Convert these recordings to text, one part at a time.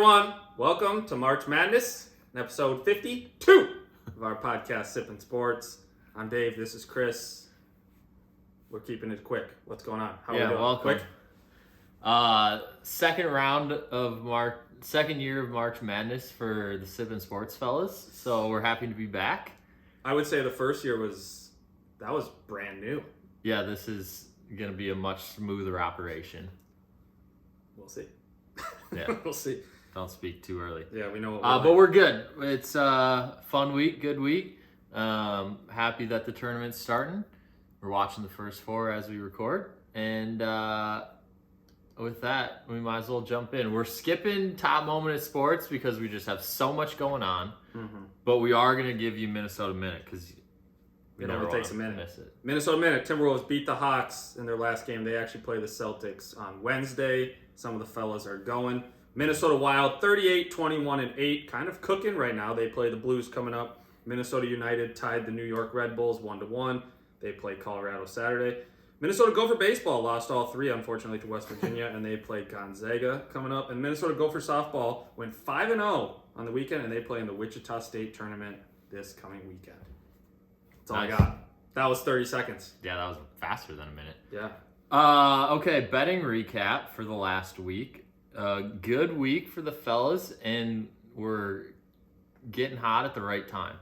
Everyone, welcome to March Madness, episode 52 of our podcast, Sippin' Sports. I'm Dave, this is Chris. We're keeping it quick. What's going on? How are we doing? Welcome. Quick? Second year of March Madness for the Sippin' Sports fellas. So we're happy to be back. I would say the first year was brand new. Yeah, this is going to be a much smoother operation. We'll see. Yeah. We'll see. Don't speak too early. Yeah, we know what but we're good. It's a fun week, good week. Happy that the tournament's starting. We're watching the first four as we record. And with that, we might as well jump in. We're skipping top moment of sports because we just have so much going on. Mm-hmm. But we are going to give you Minnesota Minute because it only takes a minute. Minnesota Minute. Timberwolves beat the Hawks in their last game. They actually play the Celtics on Wednesday. Some of the fellas are going. Minnesota Wild, 38-21-8, kind of cooking right now. They play the Blues coming up. Minnesota United tied the New York Red Bulls 1-1. They play Colorado Saturday. Minnesota Gopher Baseball lost all three, unfortunately, to West Virginia, and they play Gonzaga coming up. And Minnesota Gopher Softball went 5-0 on the weekend, and they play in the Wichita State Tournament this coming weekend. That's all I got. That was 30 seconds. Yeah, that was faster than a minute. Yeah. Okay, betting recap for the last week. Good week for the fellas, and we're getting hot at the right time.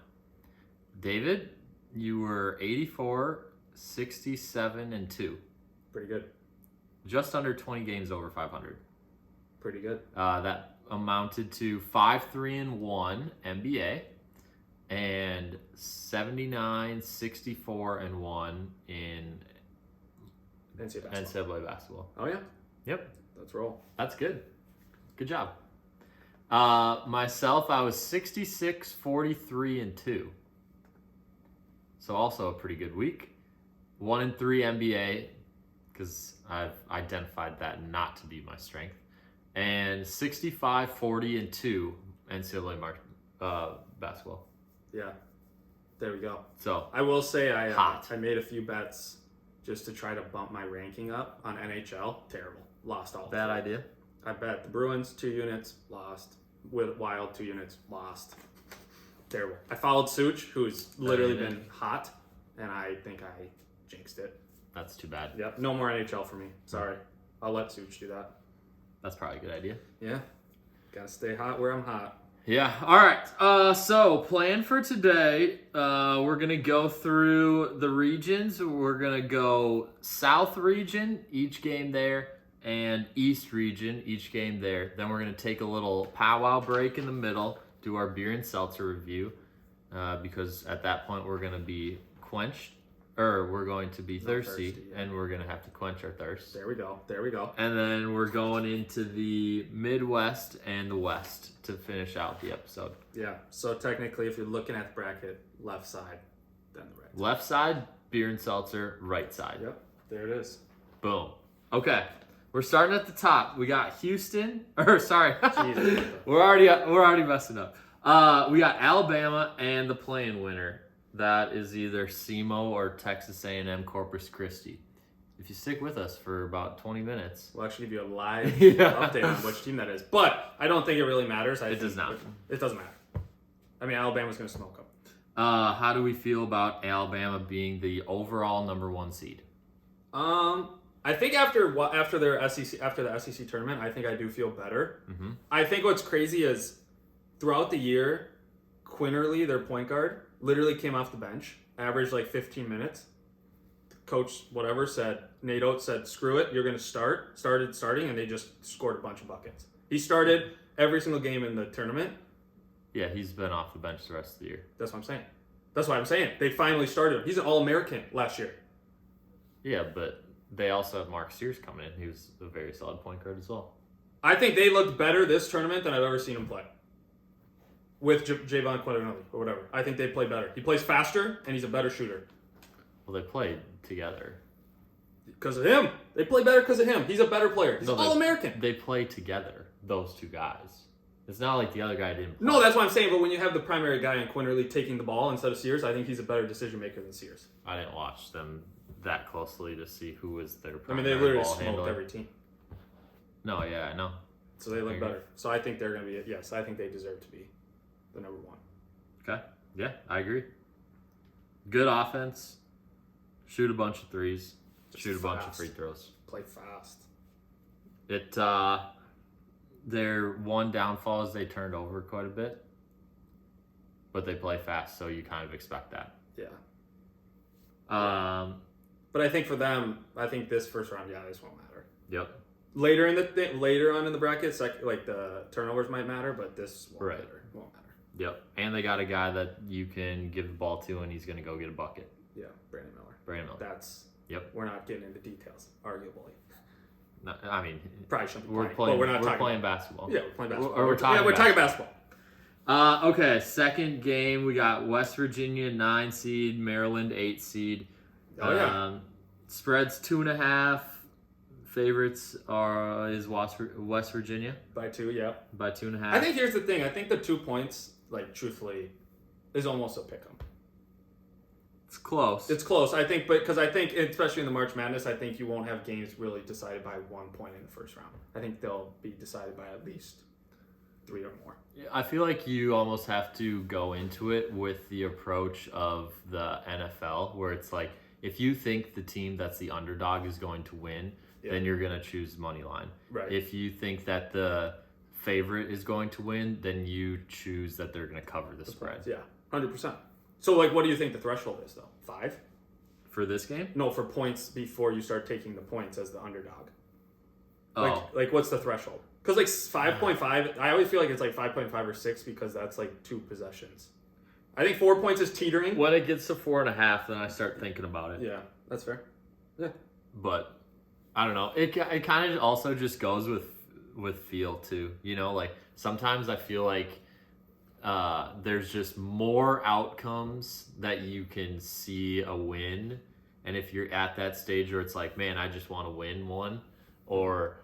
David, you were 84, 67, and 2. Pretty good. Just under 20 games over 500. Pretty good. That amounted to 5-3-1 NBA and 79, 64, and 1 in NCAA basketball. Oh, yeah? Yep. Let's roll. That's good. Good job. Myself, I was 66, 43, and 2. So also a pretty good week. 1-3 NBA, because I've identified that not to be my strength. And 65, 40, and 2 NCAA basketball. Yeah. There we go. So I will say I made a few bets just to try to bump my ranking up on NHL. Terrible. Lost all. Bad idea. I bet the Bruins 2 units, lost. With Wild 2 units, lost. Terrible. I followed Such, who's literally been hot, and I think I jinxed it. That's too bad. Yep. No more NHL for me. Sorry. I'll let Such do that. That's probably a good idea. Yeah. Gotta stay hot where I'm hot. Yeah. All right. So plan for today. We're going to go through the regions. We're going to go South region, each game there, and East region, each game there. Then we're going to take a little powwow break in the middle, do our beer and seltzer review, because at that point we're going to be we're going to be thirsty, yeah. And we're going to have to quench our thirst. There we go. And then we're going into the Midwest and the West to finish out the episode. Yeah, so technically if you're looking at the bracket, left side, then the right side. Left side, beer and seltzer, right side. Yep, there it is. Boom. Okay. We're starting at the top. We got Houston. Jesus. We're already messing up. We got Alabama and the play-in winner. That is either SEMO or Texas A&M Corpus Christi. If you stick with us for about 20 minutes, we'll actually give you a live update on which team that is. But I don't think it really matters. It does not. It doesn't matter. I mean, Alabama's going to smoke them. How do we feel about Alabama being the overall number 1 seed? I think after the SEC tournament, I think I do feel better. Mm-hmm. I think what's crazy is throughout the year, Quinterly, their point guard, literally came off the bench, averaged like 15 minutes. Coach, Nate Oates said, screw it, you're going to starting, and they just scored a bunch of buckets. He started every single game in the tournament. Yeah, he's been off the bench the rest of the year. That's what I'm saying. They finally started him. He's an All-American last year. Yeah, but they also have Mark Sears coming in. He was a very solid point guard as well. I think they looked better this tournament than I've ever seen him play. With Javon Quinterly or whatever. I think they play better. He plays faster, and he's a better shooter. Well, they played together. Because of him. They play better because of him. He's a better player. He's All-American. They play together, those two guys. It's not like the other guy didn't play. No, that's what I'm saying. But when you have the primary guy in Quinterly taking the ball instead of Sears, I think he's a better decision maker than Sears. I didn't watch them that closely to see who was their primary they literally ball smoked handler. Every team. No, yeah, I know. So they look better. So I think they're going to be, yes, I think they deserve to be the number 1. Okay. Yeah, I agree. Good offense. Shoot a bunch of threes. Shoot a bunch of free throws. Play fast. Their one downfall is they turned over quite a bit. But they play fast, so you kind of expect that. Yeah. But I think for them, I think this first round, this won't matter. Yep. Later on in the brackets, like the turnovers might matter, but this won't matter. Won't matter. Yep. And they got a guy that you can give the ball to, and he's going to go get a bucket. Yeah, Brandon Miller. That's. Yep. We're not getting into details, arguably. No, I mean, probably shouldn't be we're playing. We're playing basketball. Yeah, we're playing basketball. Or we're talking basketball. Okay, second game, we got West Virginia 9 seed, Maryland 8 seed. Spreads 2.5. Favorites is West Virginia By 2, yeah. By 2.5. I think here's the thing. I think the 2 points, truthfully, is almost a pick 'em. It's close. It's close. I think, because I think, especially in the March Madness, I think you won't have games really decided by 1 point in the first round. I think they'll be decided by at least 3 or more. I feel like you almost have to go into it with the approach of the NFL, where it's like, if you think the team that's the underdog is going to win, then you're going to choose money line. Right. If you think that the favorite is going to win, then you choose that they're going to cover the spread. Yeah, 100%. So, what do you think the threshold is, though? 5? For this game? No, for points before you start taking the points as the underdog. Oh. What's the threshold? Because 5.5, I always feel like it's 5.5 or 6 because that's 2 possessions. I think 4 points is teetering. When it gets to 4.5, then I start thinking about it. Yeah, that's fair. Yeah. But I don't know. It kind of also just goes with feel too. Sometimes I feel like there's just more outcomes that you can see a win, and if you're at that stage where it's man, I just want to win one, or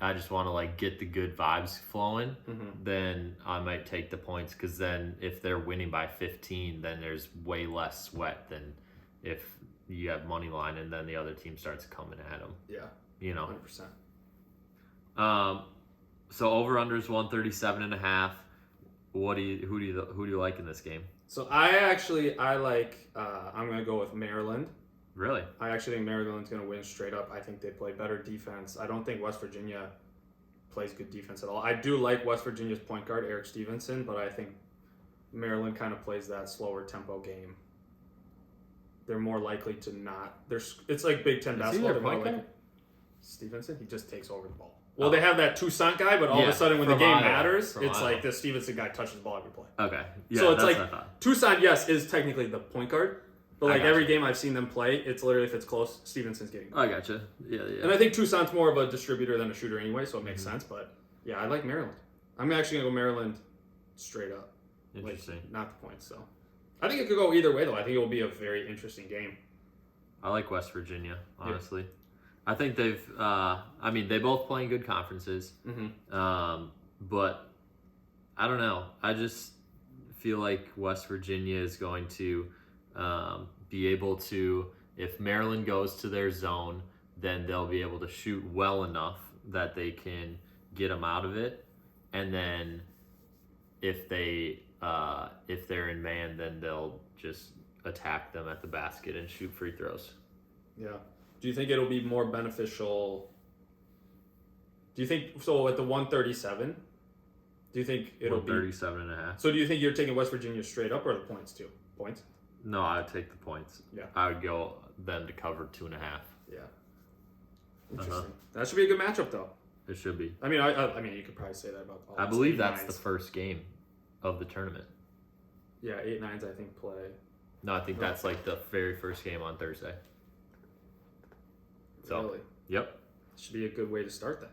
I just want to get the good vibes flowing, then I might take the points, because then if they're winning by 15, then there's way less sweat than if you have money line and then the other team starts coming at them. Yeah. 100%. So over under is 137.5. Who do you like in this game? So I like I'm gonna go with Maryland. Really? I actually think Maryland's going to win straight up. I think they play better defense. I don't think West Virginia plays good defense at all. I do like West Virginia's point guard, Eric Stevenson, but I think Maryland kind of plays that slower tempo game. They're more likely to not. It's like Big Ten basketball. They're more like Stevenson. He just takes over the ball. Well, they have that Toussaint guy, but all of a sudden when the game matters, it's the Stevenson guy touches the ball every play. Okay. Yeah, so it's Toussaint, yes, is technically the point guard. But every game I've seen them play, it's literally, if it's close, Stevenson's getting I gotcha. Yeah. And I think Toussaint's more of a distributor than a shooter anyway, so it makes sense. But yeah, I like Maryland. I'm actually gonna go Maryland straight up. Interesting. Not the points, so I think it could go either way though. I think it will be a very interesting game. I like West Virginia, honestly. Yeah. I think they've they both play in good conferences. But I don't know. I just feel like West Virginia is going to be able to, if Maryland goes to their zone, then they'll be able to shoot well enough that they can get them out of it. And then if they're in man, then they'll just attack them at the basket and shoot free throws. Yeah. Do you think it'll be more beneficial? Do you think so at the 137? Do you think it'll be 137.5? So do you think you're taking West Virginia straight up or the points too? Points? No, I would take the points. Yeah. I would go them to cover 2.5. Yeah. Interesting. That should be a good matchup, though. It should be. I mean, you could probably say that about all. I believe that's the first game of the tournament. Yeah, 8-9s I think play. No, I think that's the very first game on Thursday. So, really? Yep. Should be a good way to start that.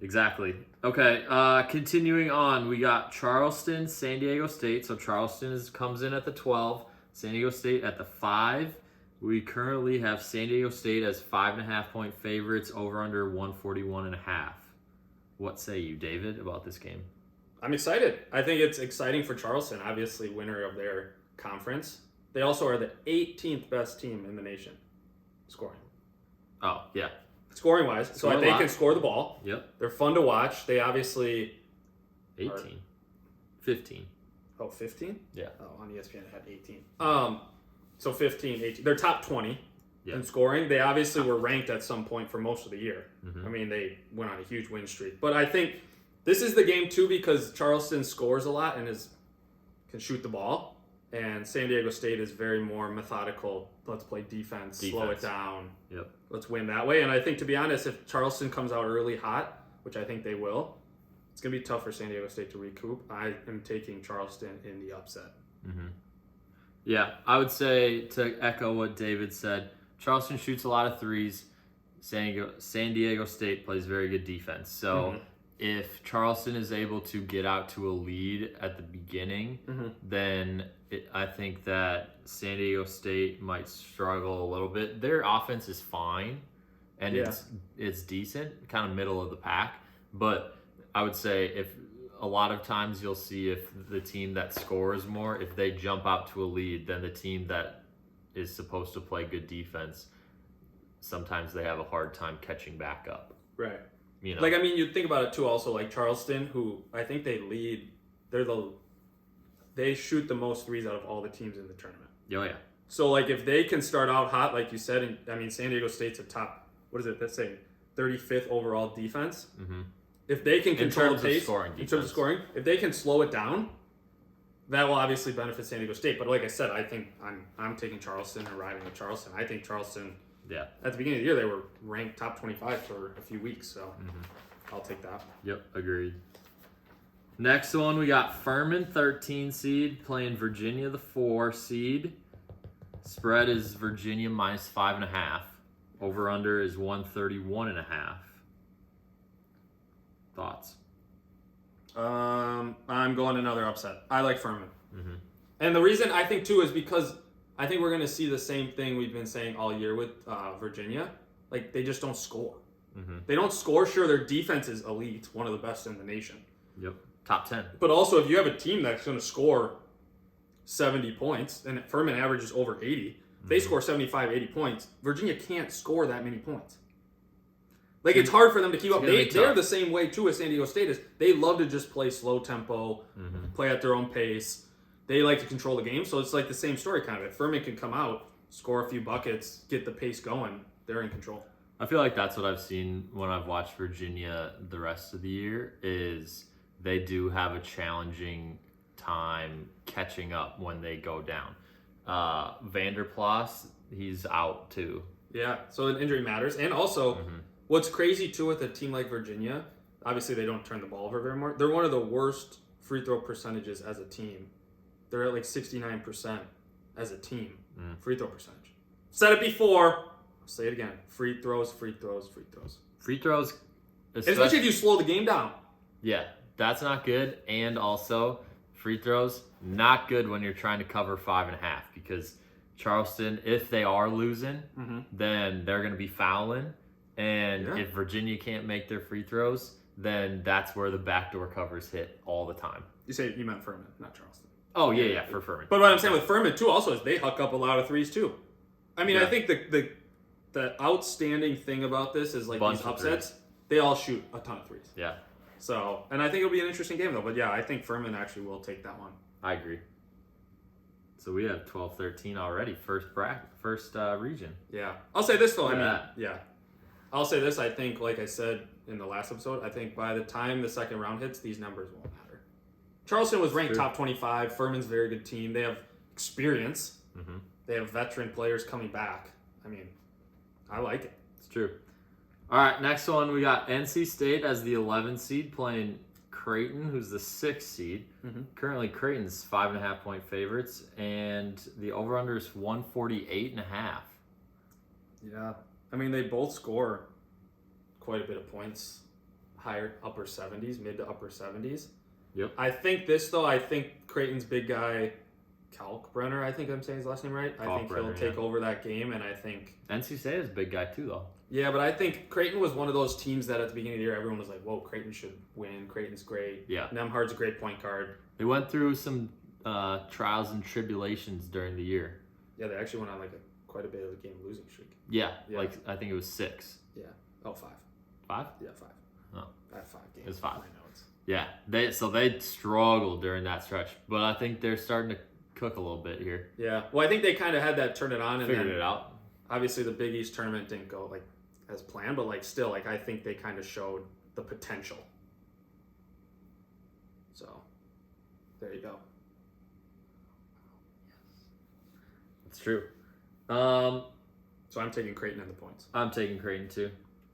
Exactly. Okay, continuing on, we got Charleston, San Diego State. So Charleston comes in at the 12, San Diego State at the 5. We currently have San Diego State as 5.5 point favorites, over under 141.5. What say you, David, about this game? I'm excited. I think it's exciting for Charleston, obviously winner of their conference. They also are the 18th best team in the nation scoring. Oh, yeah. scoring wise. So Score a they lot. can score the ball. Yep. They're fun to watch. They obviously 18. 15. Oh, 15? Yeah. Oh, on ESPN it had 18. So 15, 18. They're top 20 Yeah. in scoring. They obviously were ranked at some point for most of the year. Mhm. I mean, they went on a huge win streak. But I think this is the game too because Charleston scores a lot and can shoot the ball, and San Diego State is very more methodical. Let's play defense, slow it down. Yep. Let's win that way. And I think, to be honest, if Charleston comes out early hot, which I think they will, it's going to be tough for San Diego State to recoup. I am taking Charleston in the upset. Mm-hmm. Yeah, I would say, to echo what David said, Charleston shoots a lot of threes. San Diego State plays very good defense. So if Charleston is able to get out to a lead at the beginning, then I think that San Diego State might struggle a little bit. Their offense is fine, and it's decent, kind of middle of the pack. But I would say if a lot of times you'll see if the team that scores more, if they jump out to a lead, then the team that is supposed to play good defense, sometimes they have a hard time catching back up. Right. You know? Like, I mean, you think about it too also, like Charleston, who I think they lead, they shoot the most threes out of all the teams in the tournament. Oh, yeah. So, like, if they can start out hot, like you said, and I mean, San Diego State's a top, what is it, let's say 35th overall defense. If they can control the pace, in terms of scoring, if they can slow it down, that will obviously benefit San Diego State. But like I said, I think I'm taking Charleston and riding with Charleston. I think Charleston, at the beginning of the year, they were ranked top 25 for a few weeks, so I'll take that. Yep, agreed. Next one, we got Furman, 13 seed, playing Virginia, the 4 seed. Spread is Virginia minus 5.5. Over under is 131.5. Thoughts? I'm going another upset. I like Furman. And the reason I think too is because I think we're going to see the same thing we've been saying all year with Virginia. Like, they just don't score. They don't score. Sure, their defense is elite, one of the best in the nation. Yep, top 10. But also, if you have a team that's going to score 70 points, and Furman averages over 80, if they score 75, 80 points, Virginia can't score that many points. Like, it's hard for them to keep up. They're the same way, too, as San Diego State is. They love to just play slow tempo, play at their own pace. They like to control the game, so it's like the same story, kind of. If Furman can come out, score a few buckets, get the pace going, they're in control. I feel like that's what I've seen when I've watched Virginia the rest of the year, is they do have a challenging time catching up when they go down. Vanderplas, he's out, too. Yeah, so an injury matters. And also... What's crazy, too, with a team like Virginia, obviously they don't turn the ball over very much. They're one of the worst free throw percentages as a team. They're at like 69% as a team, free throw percentage. Said it before. I'll say it again. Free throws, free throws, free throws. Free throws. Especially if you slow the game down. Yeah, that's not good. And also, free throws, not good when you're trying to cover 5.5, because Charleston, if they are losing, then they're going to be fouling. And if Virginia can't make their free throws, then that's where the backdoor covers hit all the time. You meant Furman, not Charleston. Oh, yeah, for Furman. But what I'm saying with Furman, too, also, is they huck up a lot of threes, too. I mean, I think the outstanding thing about this is, like, these upsets, they all shoot a ton of threes. Yeah. So, and I think it'll be an interesting game, though. But, yeah, I think Furman actually will take that one. I agree. So we have 12-13 already, first region. Yeah. I'll say this, though. I'll say this. I think, like I said in the last episode, I think by the time the second round hits, these numbers won't matter. Charleston was ranked top 25. Furman's a very good team. They have experience. They have veteran players coming back. I mean, I like it. It's true. All right, next one, we got NC State as the 11 seed playing Creighton, who's the 6 seed. Currently, Creighton's 5.5-point favorites, and the over-under is 148.5. Yeah. I mean, they both score quite a bit of points, higher upper 70s, mid to upper 70s. Yep. I think Creighton's big guy, Kalkbrenner, I think I'm saying his last name right. I think he'll take over that game, and I think... NC State is a big guy, too, though. Yeah, but I think Creighton was one of those teams that at the beginning of the year, everyone was like, whoa, Creighton should win. Creighton's great. Yeah. Nembhard's a great point guard. They went through some trials and tribulations during the year. Yeah, they actually went on like quite a bit of a game losing streak. Yeah, like I think it was 6. Yeah. Oh, 5. 5? Yeah, 5. Oh. I have 5 games. It's 5. My notes. Yeah, they struggled during that stretch, but I think they're starting to cook a little bit here. Yeah. Well, I think they kind of had that turn it on and Figured then it out. obviously the Big East tournament didn't go like as planned, but like still, like I think they kind of showed the potential. So there you go. It's true. So I'm taking Creighton in the points. I'm taking Creighton too.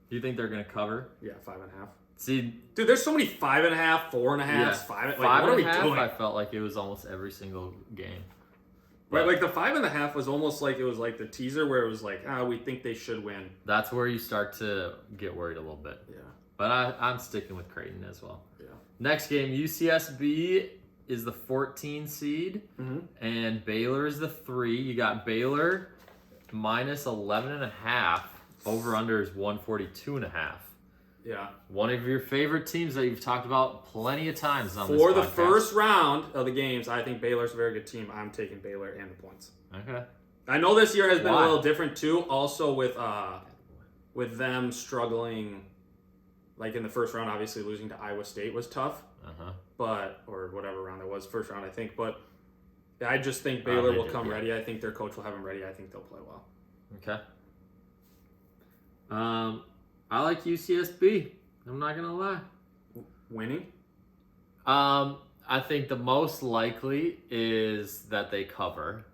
Do you think they're gonna cover? Yeah, 5.5. See, dude, there's so many 5.5, 4.5, yeah, 5. Like, 5 what are we and a half, doing? I felt like it was almost every single game. Right, like the 5.5 was almost like it was like the teaser where it was like, we think they should win. That's where you start to get worried a little bit. Yeah. But I'm sticking with Creighton as well. Yeah. Next game, UCSB is the 14 seed, and Baylor is the 3. You got Baylor minus 11.5. Over under is 142.5. Yeah. One of your favorite teams that you've talked about plenty of times on this For the podcast. first round of the games, I think Baylor's a very good team. I'm taking Baylor and the points. Okay. I know this year has been Why? a little different too. Also with them struggling, like in the first round, obviously losing to Iowa State was tough. But or whatever round it was, first round I think. But I just think Baylor will come ready. I think their coach will have them ready. I think they'll play well. Okay. I like UCSB. I'm not gonna lie. Winning? I think the most likely is that they cover,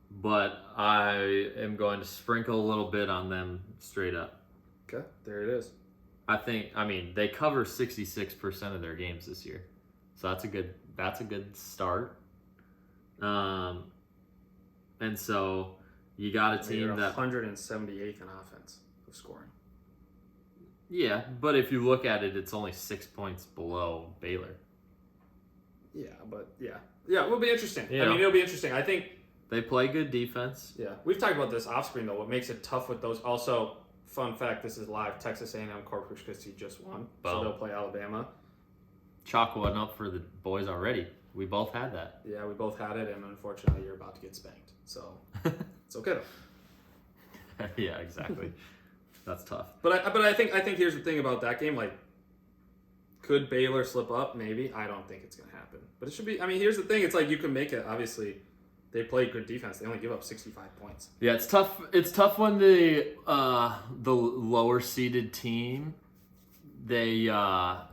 but I am going to sprinkle a little bit on them straight up. Okay, there it is. I mean, they cover 66% of their games this year, so that's a good start. And so you got a team that 178th in offense of scoring. Yeah, but if you look at it, it's only 6 points below Baylor. Yeah, but yeah, it will be interesting. You I know. mean, it'll be interesting. I think They play good defense. Yeah, we've talked about this off screen though. What makes it tough with those? Also, fun fact: this is live. Texas A&M Corpus Christi just won, so Boom. they'll play Alabama. Chalk one up for the boys already. We both had that. Yeah, we both had it, and unfortunately, you're about to get spanked. So it's okay though. Yeah, exactly. That's tough. But I think here's the thing about that game. Like, could Baylor slip up? Maybe. I don't think it's gonna happen. But it should be. I mean, here's the thing. It's like you can make it. Obviously, they play good defense. They only give up 65 points. Yeah, it's tough. It's tough when the lower seeded team they are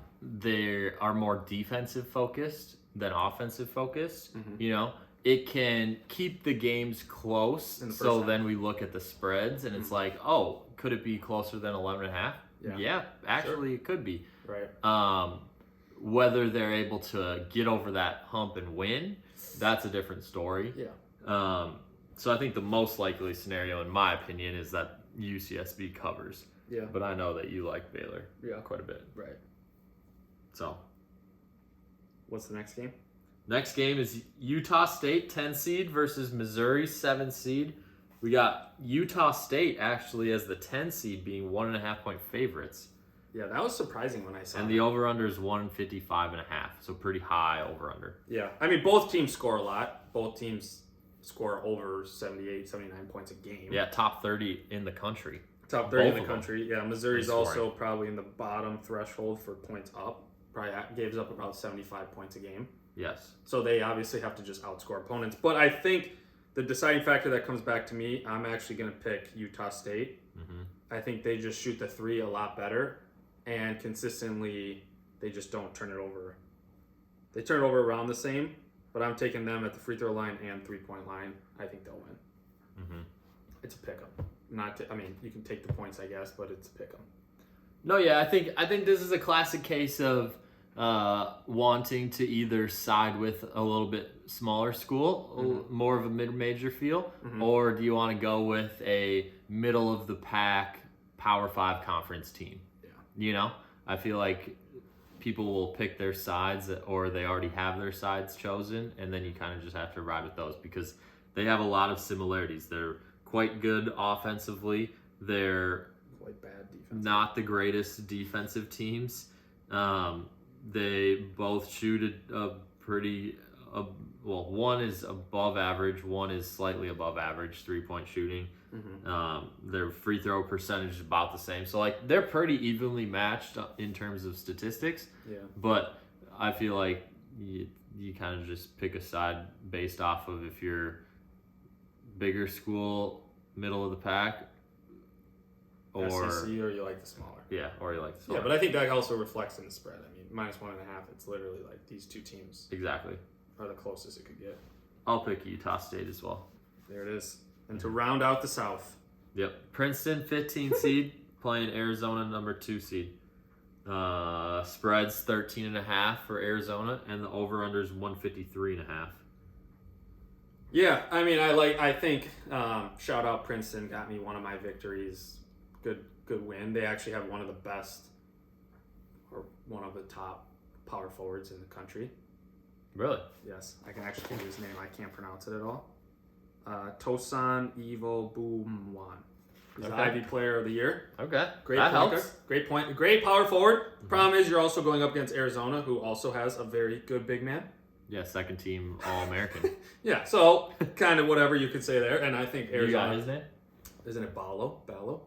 more defensive focused than offensive focused. You know, it can keep the games close. So then we look at the spreads and it's like, oh, could it be closer than 11.5? Yeah, actually, it could be. Right. Whether they're able to get over that hump and win, that's a different story. Yeah. So I think the most likely scenario, in my opinion, is that UCSB covers. Yeah. But I know that you like Baylor quite a bit. Right. So, what's the next game? Next game is Utah State 10 seed versus Missouri 7 seed. We got Utah State actually as the 10 seed being 1.5 point favorites. Yeah, that was surprising when I saw And the over-under is 155.5, so pretty high over-under. Yeah, I mean, both teams score a lot. Both teams score over 78, 79 points a game. Yeah, top 30 in the country. Top 30 in Both the of country. Yeah, Missouri's also probably in the bottom threshold for points up. Probably gives up about 75 points a game. Yes. So they obviously have to just outscore opponents. But I think the deciding factor that comes back to me, I'm actually going to pick Utah State. I think they just shoot the three a lot better. And consistently, they just don't turn it over. They turn it over around the same, but I'm taking them at the free throw line and 3-point line. I think they'll win. It's a pick 'em. I mean, you can take the points, I guess, but it's a pick 'em. No, yeah, I think this is a classic case of wanting to either side with a little bit smaller school, more of a mid-major feel, or do you want to go with a middle-of-the-pack Power 5 conference team? You know, I feel like people will pick their sides or they already have their sides chosen, and then you kind of just have to ride with those because they have a lot of similarities. They're quite good offensively. They're quite bad defense. Not the greatest defensive teams. They both shoot a pretty one is above average, one is slightly above average 3-point shooting. Their free throw percentage is about the same. So like they're pretty evenly matched in terms of statistics. Yeah. But I feel like you kind of just pick a side based off of if you're bigger school, middle of the pack, or SEC, or you like the smaller. Yeah, or you like the smaller. Yeah, but I think that also reflects in the spread. I mean, -1.5. It's literally like these two teams exactly are the closest it could get. I'll pick Utah State as well. There it is. And to round out the South. Yep. Princeton, 15 seed, playing Arizona, number 2 seed. Spreads 13.5 for Arizona, and the over/under is 153.5. Yeah, I mean, I think shout out Princeton, got me one of my victories. Good win. They actually have one of the best, or one of the top power forwards in the country. Really? Yes, I can actually give you his name. I can't pronounce it at all. Tosan Evo Boomwan. He's the Ivy Player of the Year. Okay, Great that point helps. guard. Great point. Great power forward. Problem is, you're also going up against Arizona, who also has a very good big man. Yeah, second team All-American. Yeah, so kind of whatever you could say there. And I think Arizona. You got his name? Isn't it Ballo?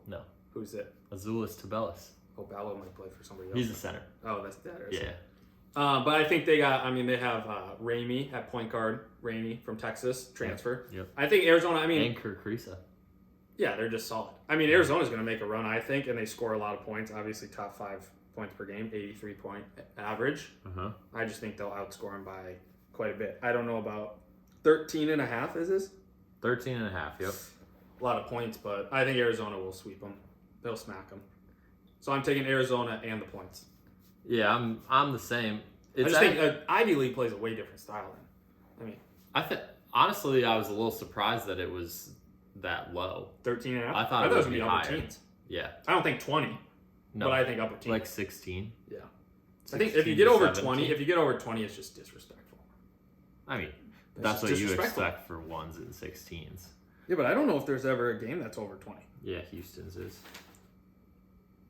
No. Who's it? Azulis Tabelis. Oh, Ballo might play for somebody else. He's the center. Oh, that's that. Yeah. But I think they have Ramey at point guard. Ramey from Texas, transfer. Yep. I think Arizona, And Kirk Risa. Yeah, they're just solid. I mean, Arizona's going to make a run, I think, and they score a lot of points. Obviously, top 5 points per game, 83-point average. I just think they'll outscore them by quite a bit. I don't know about 13.5, is this? 13.5, yep. A lot of points, but I think Arizona will sweep them. They'll smack them. So I'm taking Arizona and the points. Yeah, I'm the same. I just think Ivy League plays a way different style than. I mean, honestly, I was a little surprised that it was that low. 13.5? I thought it was going to be upper higher. teens. Yeah. I don't think 20. No. But I think upper teens. Like 16. Yeah. I think if you get over 20, it's just disrespectful. I mean, that's what you expect for 1s and 16s. Yeah, but I don't know if there's ever a game that's over 20. Yeah, Houston's is.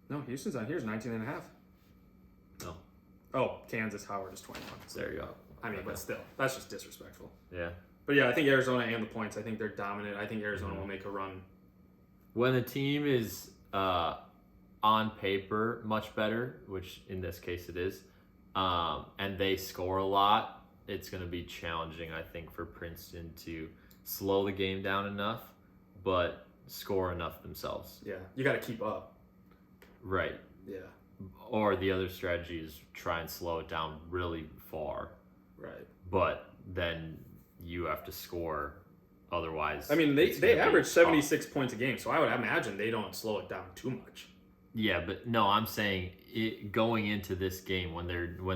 No, Houston's on here is 19.5. No. Oh, Kansas Howard is 21. So there you go. I mean, but still, that's just disrespectful. Yeah. But yeah, I think Arizona and the points. I think they're dominant. I think Arizona will make a run. When the team is on paper much better, which in this case it is, and they score a lot, it's going to be challenging, I think, for Princeton to slow the game down enough, but score enough themselves. Yeah, you got to keep up. Right. Yeah. Or the other strategy is try and slow it down really far. Right. But then you have to score, otherwise. I mean, they average 76 points a game, so I would imagine they don't slow it down too much. Yeah, but no, I'm saying going into this game when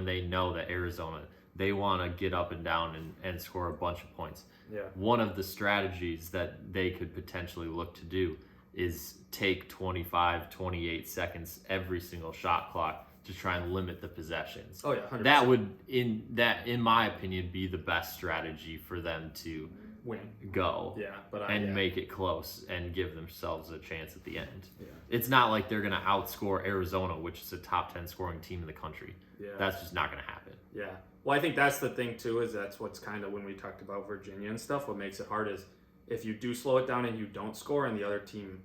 they know that Arizona, they want to get up and down and score a bunch of points. Yeah. One of the strategies that they could potentially look to do is take 25, 28 seconds every single shot clock to try and limit the possessions. Oh yeah, 100%. That would, in my opinion, be the best strategy for them to win, go, yeah, make it close and give themselves a chance at the end. Yeah. It's not like they're going to outscore Arizona, which is a top 10 scoring team in the country. Yeah. That's just not going to happen. Yeah. Well, I think that's the thing too, is that's what's kind of when we talked about Virginia and stuff, what makes it hard is if you do slow it down and you don't score and the other team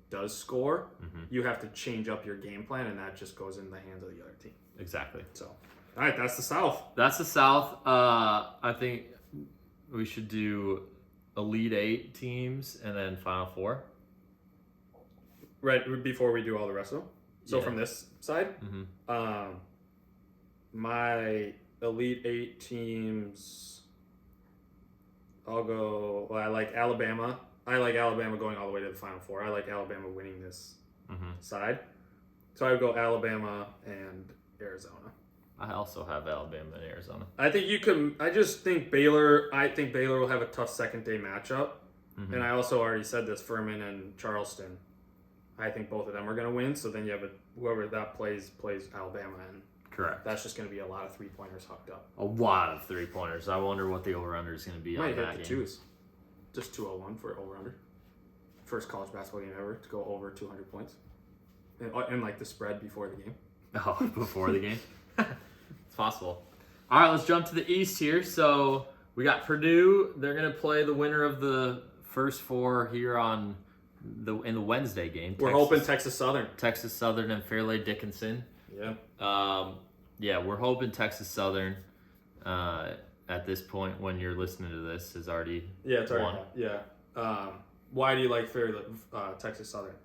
does score, you have to change up your game plan, and that just goes in the hands of the other team. Exactly. So, all right, that's the South. That's the South. I think we should do Elite 8 teams and then Final 4. Right, before we do all the rest of them. So from this side, my Elite 8 teams, I'll go, I like Alabama. I like Alabama going all the way to the Final 4. I like Alabama winning this side. So I would go Alabama and Arizona. I also have Alabama and Arizona. I think Baylor will have a tough second day matchup. And I also already said this, Furman and Charleston. I think both of them are going to win. So then you have whoever that plays Alabama, and correct. That's just going to be a lot of 3-pointers hooked up. A lot of 3-pointers. I wonder what the over/under is going to be on that game. Might hit the twos. Just 201 for over/under. First college basketball game ever to go over 200 points. And like the spread before the game. Oh, before the game? It's possible. All right, let's jump to the East here. So We got Purdue. They're going to play the winner of the first 4 here in the Wednesday game. We're hoping Texas Southern. Texas Southern and Fairleigh Dickinson. Yeah. Yeah, we're hoping Texas Southern at this point when you're listening to this is already it's already won. Yeah. Why do you like Texas Southern?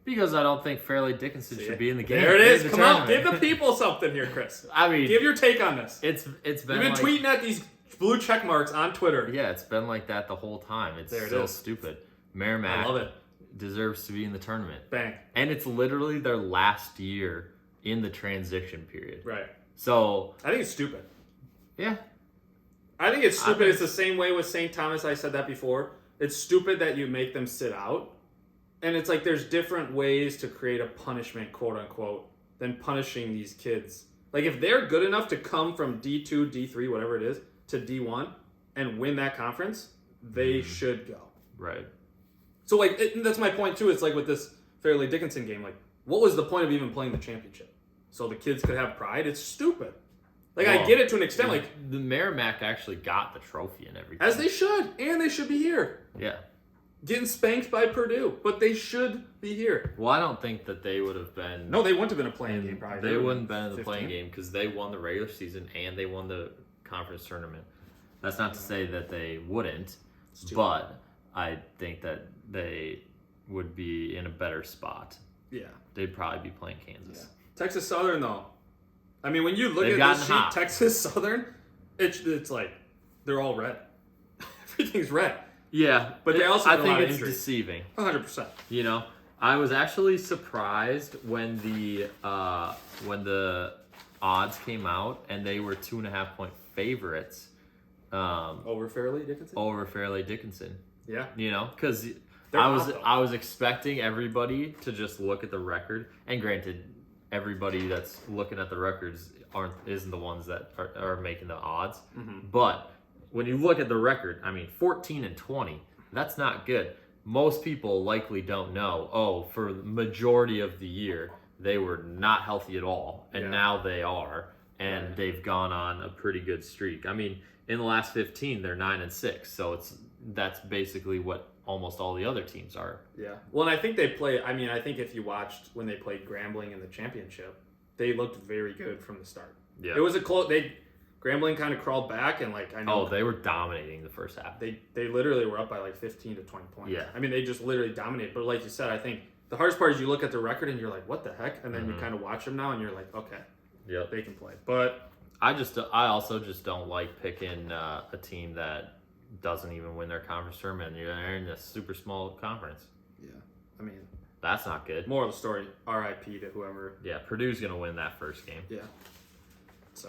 Because I don't think Fairleigh Dickinson should be in the game. There it is. The Come on, give the people something here, Chris. I mean, give your take on this. It's been You've been tweeting at these blue check marks on Twitter. Yeah, it's been like that the whole time. It's so stupid. Merrimack I love it. Deserves to be in the tournament. Bang. And it's literally their last year in the transition period. Right. So I think it's stupid. Yeah. I think it's stupid. It's the same way with St. Thomas. I said that before. It's stupid that you make them sit out. And it's like there's different ways to create a punishment, quote unquote, than punishing these kids. Like if they're good enough to come from D2, D3, whatever it is, to D1 and win that conference, they should go. Right. So like that's my point too. It's like with this Fairleigh Dickinson game, like what was the point of even playing the championship? So the kids could have pride? It's stupid. Like I get it to an extent. Like the Merrimack actually got the trophy and everything. As they should, and they should be here. Yeah. Getting spanked by Purdue, but they should be here. Well, I don't think that they would have been. No, they wouldn't have been a playing game. Probably They wouldn't have been in the playing game because they won the regular season and they won the conference tournament. That's not to say that they wouldn't, but I think that they would be in a better spot. Yeah, they'd probably be playing Kansas. Yeah. Texas Southern, though. I mean, when you look at this sheet, Texas Southern, it's like they're all red. Everything's red. Yeah, but they also I think it's deceiving. 100%. You know, I was actually surprised when the odds came out and they were 2.5 point favorites. Over Fairleigh Dickinson. Over Fairleigh Dickinson. Yeah. You know, because I was expecting everybody to just look at the record, and granted, everybody that's looking at the records isn't the ones that are making the odds, but. When you look at the record, I mean, 14-20, that's not good. Most people likely don't know, for the majority of the year, they were not healthy at all, and now they are, and they've gone on a pretty good streak. I mean, in the last 15, they're 9-6, so that's basically what almost all the other teams are. Yeah. Well, and I think I think if you watched when they played Grambling in the championship, they looked very good from the start. Yeah. It was a close... Grambling kind of crawled back and I know. Oh, they were dominating the first half. They literally were up by 15 to 20 points. Yeah. I mean, they just literally dominated. But like you said, I think the hardest part is you look at the record and you're like, what the heck? And then you kind of watch them now and you're like, okay, they can play. But I also just don't like picking a team that doesn't even win their conference tournament. They're in a super small conference. Yeah. I mean, that's not good. Moral of the story, RIP to whoever. Yeah, Purdue's going to win that first game. Yeah. So...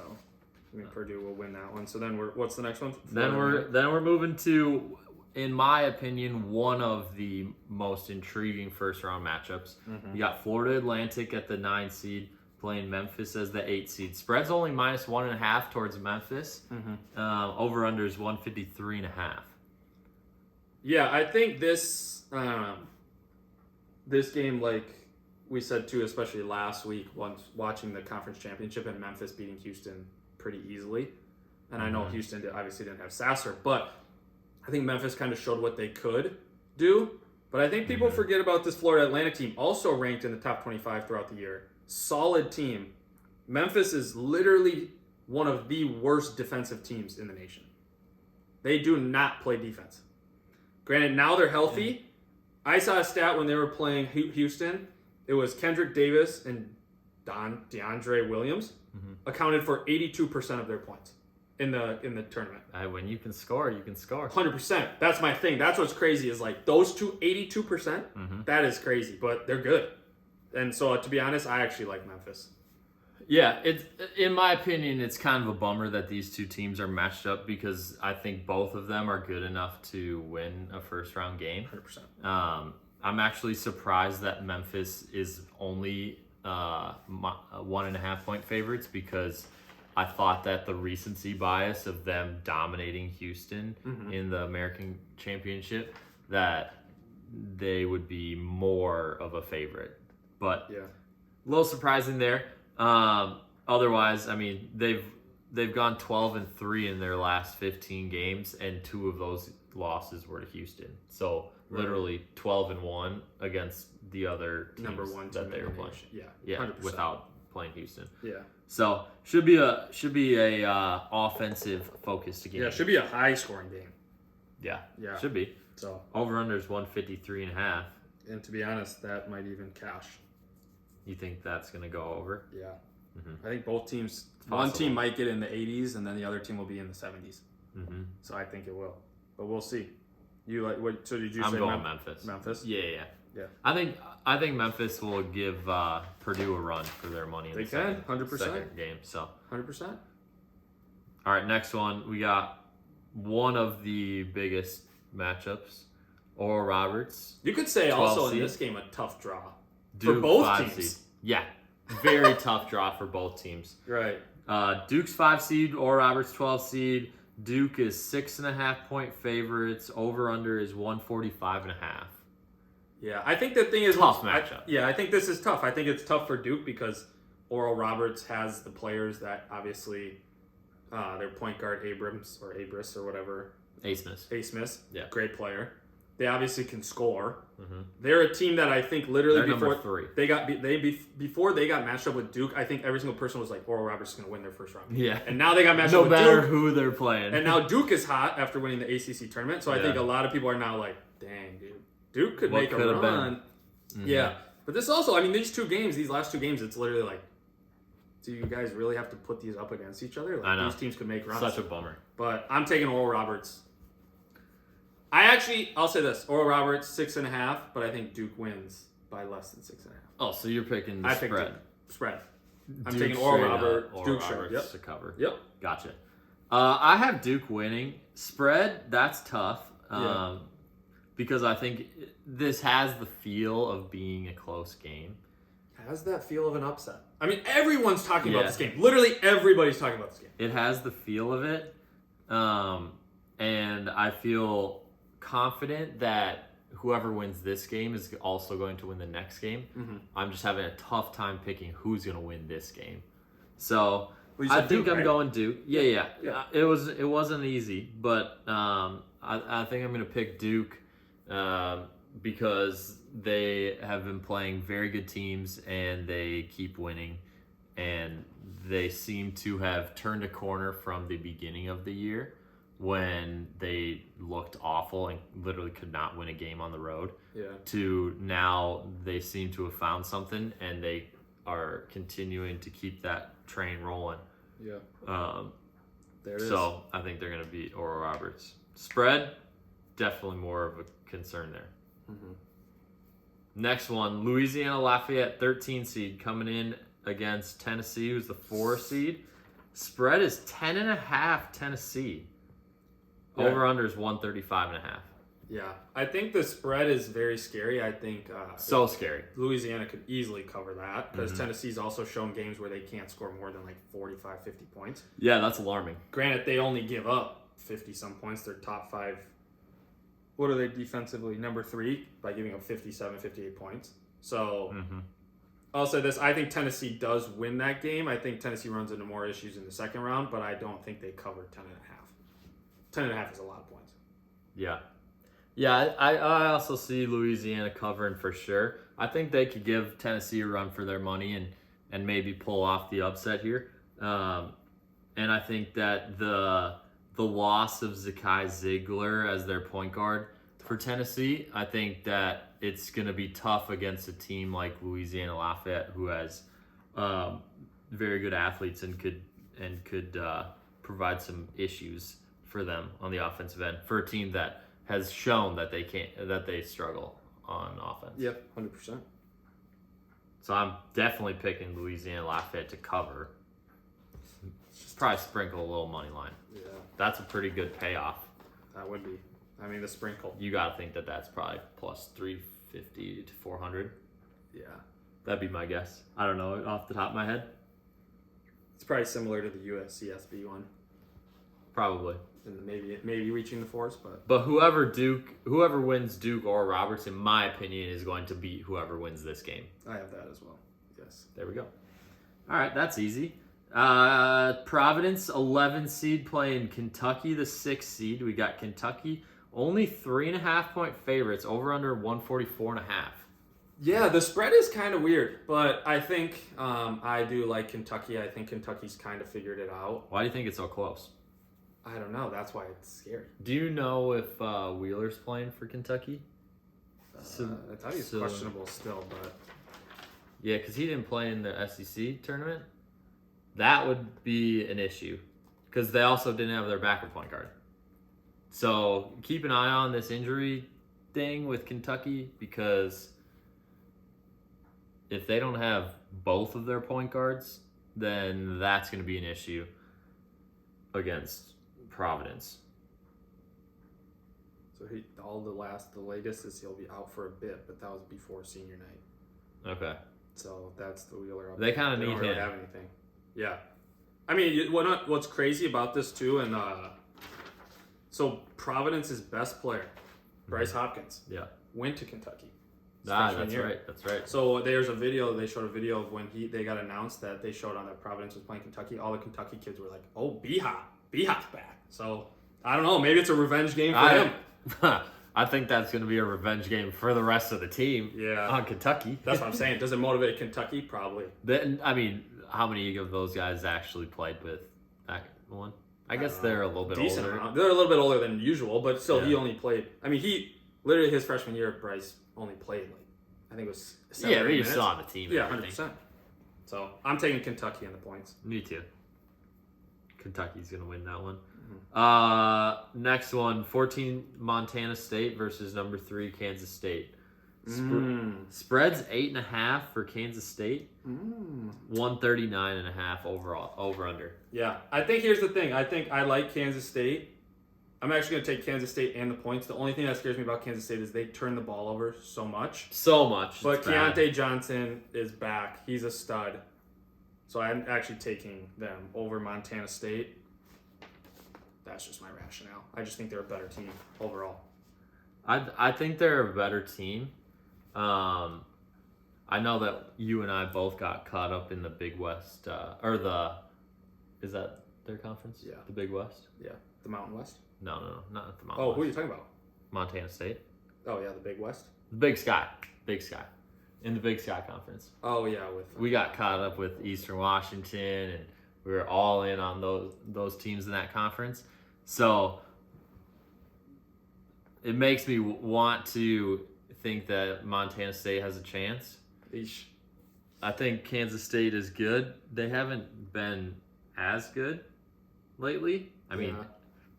I mean, Purdue will win that one. So then what's the next one? Then we're moving to, in my opinion, one of the most intriguing first round matchups. You got Florida Atlantic at the 9 seed playing Memphis as the 8 seed. Spread's only -1.5 towards Memphis. Over under is 153.5. Yeah, I think this game, like we said too, especially last week, once watching the conference championship and Memphis beating Houston pretty easily. And I know Houston obviously didn't have Sasser, but I think Memphis kind of showed what they could do. But I think people forget about this Florida Atlantic team, also ranked in the top 25 throughout the year. Solid team. Memphis is literally one of the worst defensive teams in the nation. They do not play defense. Granted, now they're healthy. I saw a stat when they were playing Houston. It was Kendrick Davis and DeAndre Williams accounted for 82% of their points in the tournament. When you can score, you can score. 100%. That's my thing. That's what's crazy is those two 82%. That is crazy, but they're good. And so to be honest, I actually like Memphis. Yeah, it's in my opinion, it's kind of a bummer that these two teams are matched up because I think both of them are good enough to win a first round game. 100%. I'm actually surprised that Memphis is only 1.5 point favorites because I thought that the recency bias of them dominating Houston in the American Championship, that they would be more of a favorite. But a little surprising there. Otherwise, I mean, they've gone 12-3 in their last 15 games, and 2 of those losses were to Houston. So literally 12-1 against the other teams number 1 that they were playing. Yeah, 100%. Without playing Houston. Yeah. So should be a offensive focused game. Yeah, it should be a high scoring game. Yeah. Yeah. Should be. So over under is 153.5. And to be honest, that might even cash. You think that's gonna go over? Yeah. Mm-hmm. I think both teams. One team might get in the 80s, and then the other team will be in the 70s. Mm-hmm. So I think it will, but we'll see. You like what? So did you I'm say going Memphis. Memphis? Yeah. Yeah. I think Memphis will give Purdue a run for their money in They the can, second 100%. game. So 100%. all right, next one we got one of the biggest matchups. Oral Roberts. You could say also seed. in this game a tough draw Duke, for both 5 teams. seed. Yeah, very tough draw for both teams. Right. Duke's 5 seed, Oral Roberts 12 seed. Duke is 6.5 point favorites. Over under is 145.5. Yeah, I think the thing is Tough matchup. I think this is tough. I think it's tough for Duke because Oral Roberts has the players that obviously their point guard Abris or whatever. A. Smith. Yeah. Great player. They obviously can score. Mm-hmm. They're a team that I think literally They're before number 3. before they got matched up with Duke, I think every single person was like Oral Roberts is going to win their first round. Yeah. And now they got matched No up with matter Duke. who they're playing. And now Duke is hot after winning the ACC tournament. So I think a lot of people are now like, dang, dude. Duke could make a run. Mm-hmm. Yeah. But this also, I mean, these last two games, it's literally like, do you guys really have to put these up against each other? Like, I know. These teams could make runs. Such a bummer. But I'm taking Oral Roberts. I'll say this. Oral Roberts, 6.5, but I think Duke wins by less than 6.5. Oh, so you're picking the spread. Duke. Spread. I'm Duke taking Oral straight up, Roberts. Oral Duke Roberts shirt. to cover. Yep. Gotcha. I have Duke winning. Spread, that's tough. Because I think this has the feel of being a close game. Has that feel of an upset. I mean, everyone's talking about this game. Literally everybody's talking about this game. It has the feel of it. And I feel confident that whoever wins this game is also going to win the next game. Mm-hmm. I'm just having a tough time picking who's going to win this game. So I think I'm going Duke. Yeah. It wasn't easy, but I think I'm going to pick Duke because they have been playing very good teams and they keep winning, and they seem to have turned a corner from the beginning of the year when they looked awful and literally could not win a game on the road. Yeah. To now they seem to have found something and they are continuing to keep that train rolling. Yeah. There it is. So I think they're going to beat Oral Roberts. Spread, definitely more of a concern there. Mm-hmm. Next one, Louisiana Lafayette, 13 seed, coming in against Tennessee, who's the 4 seed. Spread is 10.5 Tennessee. Yeah. Over under is 135.5. Yeah. I think the spread is very scary. I think so scary. Louisiana could easily cover that because Mm-hmm. Tennessee's also shown games where they can't score more than like 45, 50 points. Yeah, that's alarming. Granted, they only give up 50-some points. They're top 5. What are they defensively? Number 3 by giving up 57, 58 points. So I'll say this. I think Tennessee does win that game. I think Tennessee runs into more issues in the second round, but I don't think they cover 10.5. 10.5 is a lot of points. Yeah. Yeah, I also see Louisiana covering for sure. I think they could give Tennessee a run for their money and maybe pull off the upset here. And I think that the loss of Zakai Ziegler as their point guard for Tennessee, I think that it's going to be tough against a team like Louisiana Lafayette, who has very good athletes and could provide some issues for them on the offensive end for a team that has shown that they struggle on offense. Yep, 100%. So I'm definitely picking Louisiana Lafayette to cover. Probably sprinkle a little money line. Yeah, That's a pretty good payoff. that would be. I mean, the sprinkle. You got to think that that's probably plus 350 to 400. Yeah. That'd be my guess. I don't know off the top of my head. It's probably similar to the USCSB one. Probably. And maybe reaching the 4s, but But whoever wins Duke or Roberts, in my opinion, is going to beat whoever wins this game. I have that as well. Yes. There we go. All right, that's easy. Providence, 11 seed, playing Kentucky, the 6 seed. We got Kentucky, only 3.5-point favorites, over under 144.5. Yeah, the spread is kind of weird, but I think I do like Kentucky. I think Kentucky's kind of figured it out. Why do you think it's so close? I don't know. That's why it's scary. Do you know if Wheeler's playing for Kentucky? I thought he's questionable still, but... Yeah, because he didn't play in the SEC tournament. That would be an issue, because they also didn't have their backup point guard. So keep an eye on this injury thing with Kentucky, because if they don't have both of their point guards, then that's going to be an issue against Providence. So the latest is he'll be out for a bit, but that was before senior night. Okay. So that's the Wheeler. They kind of need don't really him. have anything. Yeah. I mean, what's crazy about this too, and so Providence's best player, Bryce Hopkins, went to Kentucky. That's right. That's right. So there's a video. They showed a video of when they got announced that they showed on that Providence was playing Kentucky. All the Kentucky kids were like, "Oh, B-Hop's back." So I don't know. Maybe it's a revenge game for him. I think that's going to be a revenge game for the rest of the team. Yeah. On Kentucky. That's what I'm saying. Does it motivate Kentucky? Probably. Then I mean, how many of those guys actually played with that one? I guess they're a little bit decent older. Amount. They're a little bit older than usual, but still, he only played. I mean, he literally his freshman year, Bryce only played like I think it was 7 but minutes. he's still on the team. Yeah, 100%. So I'm taking Kentucky in the points. Me too. Kentucky's gonna win that one. Mm-hmm. Next one, 14 Montana State versus number 3 Kansas State. Spreads 8.5 for Kansas State. 139.5 overall over under. Yeah, I think here's the thing. I think I like Kansas State. I'm actually going to take Kansas State and the points. The only thing that scares me about Kansas State is they turn the ball over so much. But Keontae Johnson is back. He's a stud. So I'm actually taking them over Montana State. That's just my rationale. I just think they're a better team overall. I think they're a better team. I know that you and I both got caught up in the Big West, is that their conference? Yeah. The Big West? Yeah. The Mountain West? No, not the Mountain West. Who are you talking about? Montana State. Oh, yeah, the Big West? The Big Sky. In the Big Sky Conference. Oh, yeah. We got caught up with Eastern Washington, and we were all in on those teams in that conference. So it makes me want to think that Montana State has a chance. Eesh. I think Kansas State is good. They haven't been as good lately. I mean,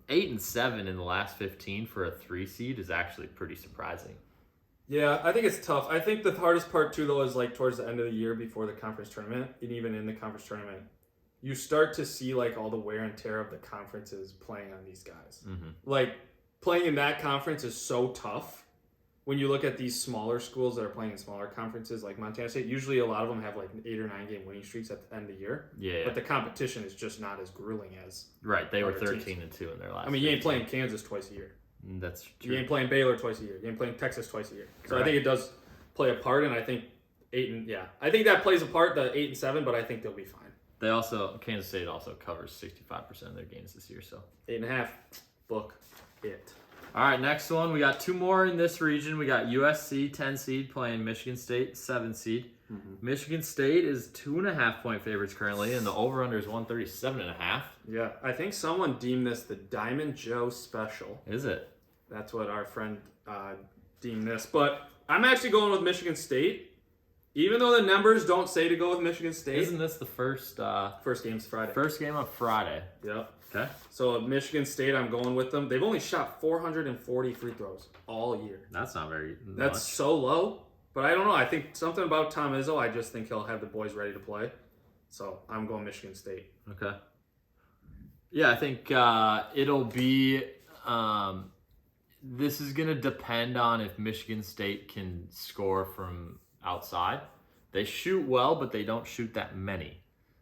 8-7 in the last 15 for a 3 seed is actually pretty surprising. Yeah, I think it's tough. I think the hardest part too, though, is like towards the end of the year before the conference tournament, and even in the conference tournament, you start to see like all the wear and tear of the conferences playing on these guys. Mm-hmm. Like playing in that conference is so tough. When you look at these smaller schools that are playing in smaller conferences, like Montana State, usually a lot of them have like 8 or 9 game winning streaks at the end of the year. Yeah. But the competition is just not as grueling as they were 13-2 in their last. I mean, you ain't playing Kansas twice a year. That's true. You ain't playing Baylor twice a year. You ain't playing Texas twice a year. So Correct. I think it does play a part, and I think I think that plays a part, the 8-7, but I think they'll be fine. Kansas State also covers 65% of their games this year, so 8.5. Book it. All right, next one. We got 2 more in this region. We got USC, 10 seed, playing Michigan State, 7 seed. Mm-hmm. Michigan State is 2.5-point favorites currently, and the over-under is 137.5. Yeah, I think someone deemed this the Diamond Joe special. Is it? That's what our friend deemed this. But I'm actually going with Michigan State. Even though the numbers don't say to go with Michigan State. Isn't this the first game's Friday. First game of Friday. Yep. Okay. So Michigan State, I'm going with them. They've only shot 440 free throws all year. That's not very That's much. So low. But I don't know. I think something about Tom Izzo, I just think he'll have the boys ready to play. So I'm going Michigan State. Okay. Yeah, I think it'll be... this is going to depend on if Michigan State can score from outside. They shoot well, but they don't shoot that many.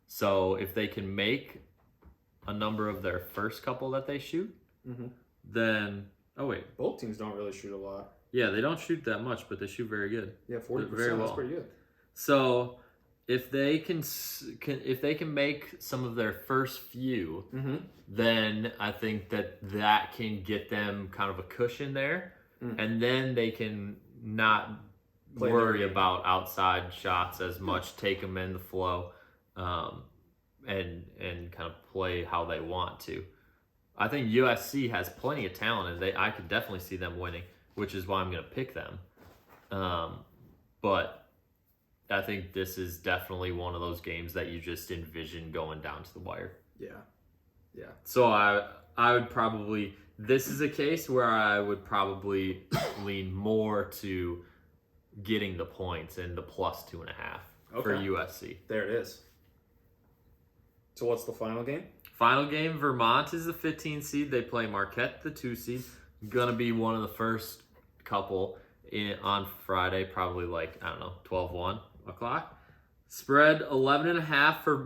So if they can make a number of their first couple that they shoot, then... Oh, wait. Both teams don't really shoot a lot. Yeah, they don't shoot that much, but they shoot very good. Yeah, 40%. Very well. That's pretty good. So if they can make some of their first few, Mm-hmm. then I think that can get them kind of a cushion there, and then they can not worry about outside shots as much, take them in the flow, and kind of play how they want to. I think USC has plenty of talent, and I could definitely see them winning, which is why I'm going to pick them. But I think this is definitely one of those games that you just envision going down to the wire. Yeah. So I would probably, this is a case where I would probably lean more to getting the points and the plus 2.5 for USC. There it is. So what's the final game? Final game, Vermont is the 15 seed. They play Marquette, the 2 seed. Gonna be one of the first couple on Friday, probably 12-1 o'clock. Spread 11.5 for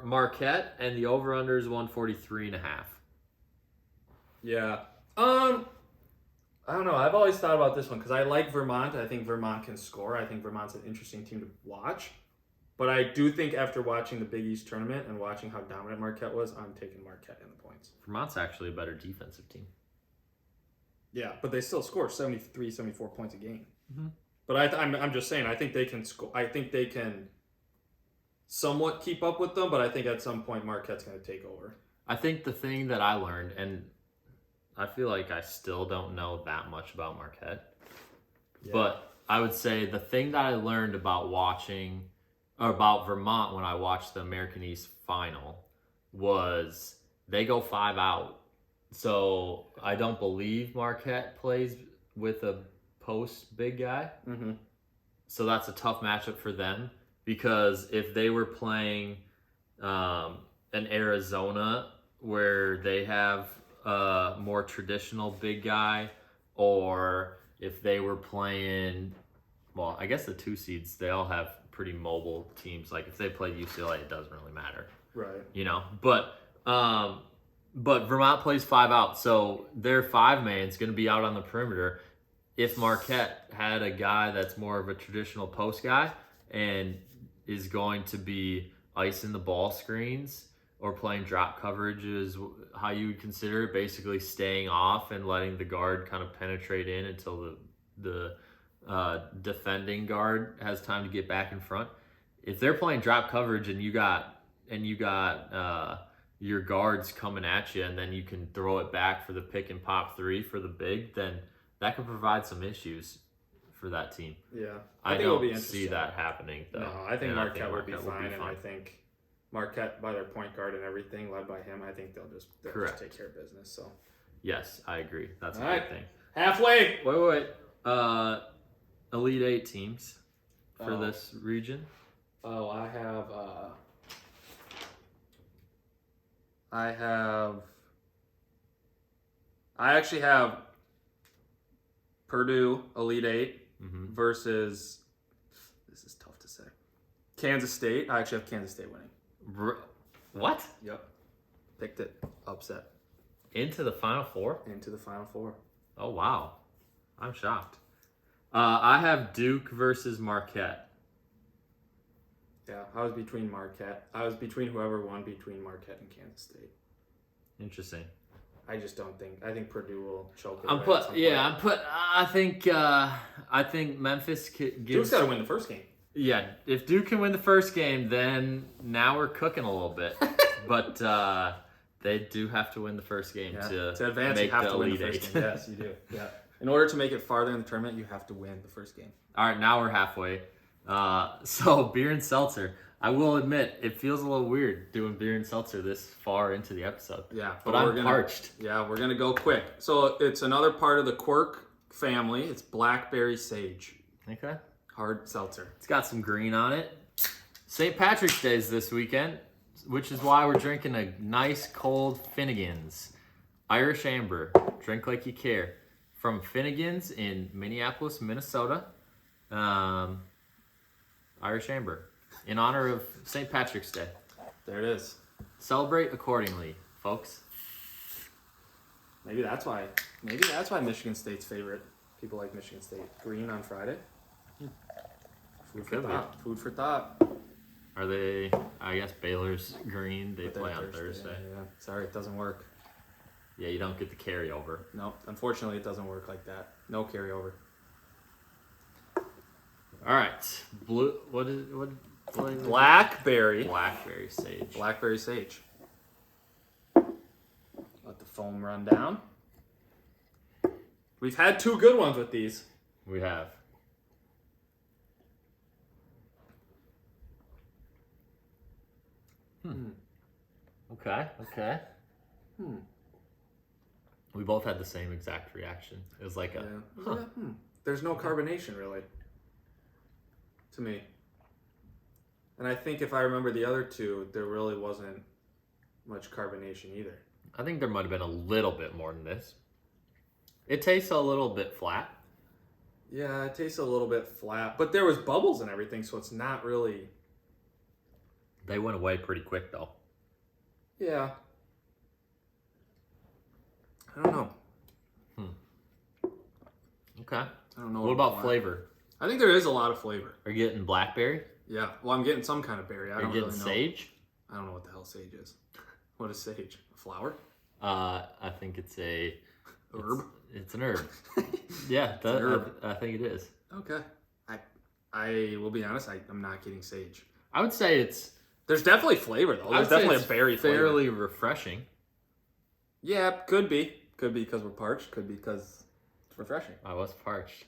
Marquette, and the over-under is 143.5. Yeah. I don't know. I've always thought about this one because I like Vermont. I think Vermont can score. I think Vermont's an interesting team to watch. But I do think after watching the Big East tournament and watching how dominant Marquette was, I'm taking Marquette in the points. Vermont's actually a better defensive team. Yeah, but they still score 73, 74 points a game. Mm-hmm. But I'm just saying, I think they can score. I think they can somewhat keep up with them, but I think at some point Marquette's going to take over. I think the thing that I learned, and I feel like I still don't know that much about Marquette, but I would say the thing that I learned about Vermont when I watched the American East final was they go 5 out. So I don't believe Marquette plays with a post big guy. Mm-hmm. So that's a tough matchup for them, because if they were playing an Arizona where they have a more traditional big guy, or if they were playing, well, I guess the 2 seeds, they all have pretty mobile teams. Like if they play UCLA, it doesn't really matter. Right. But Vermont plays 5 out, so their 5-man is going to be out on the perimeter. If Marquette had a guy that's more of a traditional post guy and is going to be icing the ball screens or playing drop coverage, is how you would consider it, basically staying off and letting the guard kind of penetrate in until the defending guard has time to get back in front. If they're playing drop coverage and you got your guards coming at you, and then you can throw it back for the pick and pop 3 for the big, then that could provide some issues for that team. Yeah. I think don't see that happening, though. No, I think Marquette will be fine, and I think Marquette, by their point guard and everything, led by him, I think they'll just take care of business. So. Yes, I agree. That's a All good right. thing. Halfway. Wait. Elite 8 teams for this region. Oh, I actually have Purdue Elite 8 versus, this is tough to say, Kansas State. I actually have Kansas State winning. What? Yep. Picked it. Upset. Into the Final Four? Into the Final Four. Oh, wow. I'm shocked. I have Duke versus Marquette. Yeah, I was between Marquette. I was between whoever won between Marquette and Kansas State. Interesting. I just don't think. I think Purdue will choke it. I think Memphis gives. Duke's got to win the first game. Yeah, if Duke can win the first game, then now we're cooking a little bit. But they do have to win the first game to advance. Make you have the to win the Elite first 8. game. Yes, you do. Yeah. In order to make it farther in the tournament, you have to win the first game. All right, now we're halfway. So beer and seltzer. I will admit, it feels a little weird doing beer and seltzer this far into the episode. Yeah, but I'm parched. Yeah, we're gonna go quick. So it's another part of the Quirk family. It's Blackberry Sage. Okay. Hard seltzer. It's got some green on it. St. Patrick's Day is this weekend, which is why we're drinking a nice cold Finnegans Irish Amber. Drink like you care. From Finnegans in Minneapolis, Minnesota. Irish Amber. In honor of St. Patrick's Day. There it is. Celebrate accordingly, folks. Maybe that's why Michigan State's favorite. People like Michigan State. Green on Friday. Food for thought. Are they? I guess Baylor's green. They But they're play on Thursday. Yeah. Sorry, it doesn't work. Yeah, you don't get the carryover. No, unfortunately, it doesn't work like that. No carryover. All right, blue. What is it? Blackberry. Blackberry sage. Blackberry sage. Let the foam run down. We've had 2 good ones with these. We have. Okay. We both had the same exact reaction. It was like There's no carbonation really. To me. And I think if I remember the other 2, there really wasn't much carbonation either. I think there might have been a little bit more than this. It tastes a little bit flat. Yeah, it tastes a little bit flat, but there was bubbles and everything, so it's not really. They went away pretty quick though. Yeah. I don't know. Okay. I don't know. What about flavor? I think there is a lot of flavor. Are you getting blackberry? Yeah. Well, I'm getting some kind of berry. Are you getting sage? I don't know what the hell sage is. What is sage? A flower? I think it's a herb. It's an herb. Yeah, an herb. I think it is. Okay. I will be honest. I'm not getting sage. I would say it's. There's definitely flavor though. There's definitely a berry flavor. Fairly refreshing. Yeah, could be. Could be because we're parched. Could be because it's refreshing. I was parched.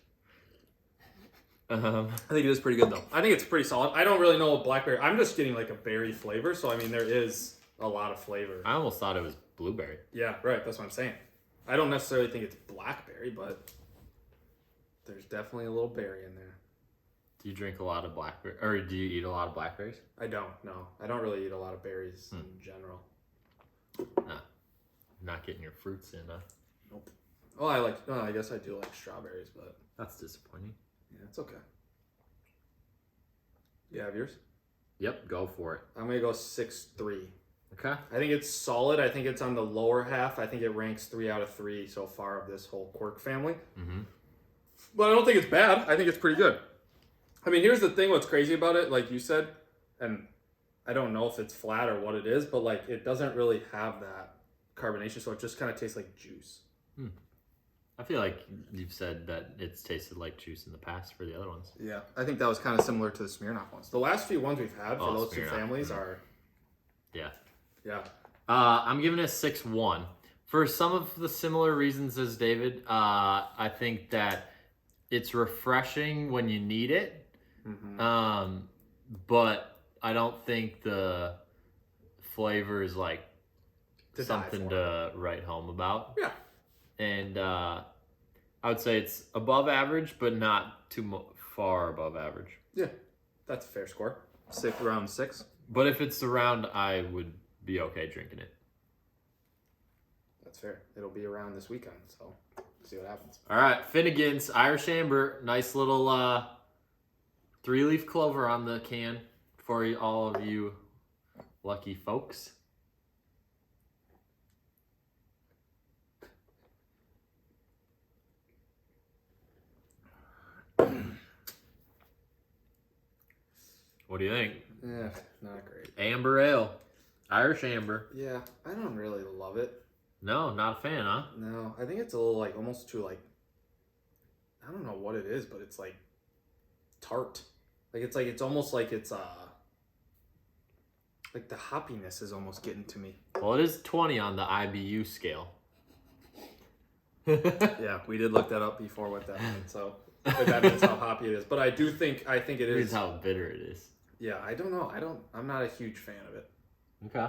I think it is pretty good though. I think it's pretty solid. I don't really know what blackberry. I'm just getting like a berry flavor. So I mean, there is a lot of flavor. I almost thought it was blueberry. Yeah, right. That's what I'm saying. I don't necessarily think it's blackberry, but there's definitely a little berry in there. Do you drink a lot of blackberry, or do you eat a lot of blackberries? I don't. No, I don't really eat a lot of berries in general. Nah, not getting your fruits in. Nope. Oh, I guess I do like strawberries, but that's disappointing. Yeah, it's okay. You have yours? Yep, go for it. I'm gonna go 6.3. Okay. I think it's solid. I think it's on the lower half. I think it ranks 3 out of 3 so far of this whole Quirk family. Mm-hmm. But I don't think it's bad. I think it's pretty good. I mean, here's the thing. What's crazy about it, like you said, and I don't know if it's flat or what it is, but like it doesn't really have that carbonation, so it just kind of tastes like juice. I feel like you've said that it's tasted like juice in the past for the other ones. Yeah, I think that was kind of similar to the Smirnoff ones. The last few ones we've had for those Smirnoff. 2 families are... Yeah. Yeah. I'm giving it a 6-1. For some of the similar reasons as David, I think that it's refreshing when you need it. Mm-hmm. But I don't think the flavor is like something to write home about. Yeah. And I would say it's above average, but not too far above average. Yeah, that's a fair score. Around 6. But if it's around, I would be okay drinking it. That's fair. It'll be around this weekend, so we'll see what happens. All right, Finnegans Irish Amber, nice little 3-leaf clover on the can for all of you lucky folks. What do you think? Yeah, not great. Amber ale. Irish Amber. Yeah, I don't really love it. No, not a fan, huh? No, I think it's a little like almost too like, I don't know what it is, but it's like tart. It's almost like it's like the hoppiness is almost getting to me. Well, it is 20 on the IBU scale. Yeah, we did look that up before what that meant, so that means how hoppy it is. But I think it is. Here's how bitter it is. Yeah, I don't know. I'm not a huge fan of it. Okay.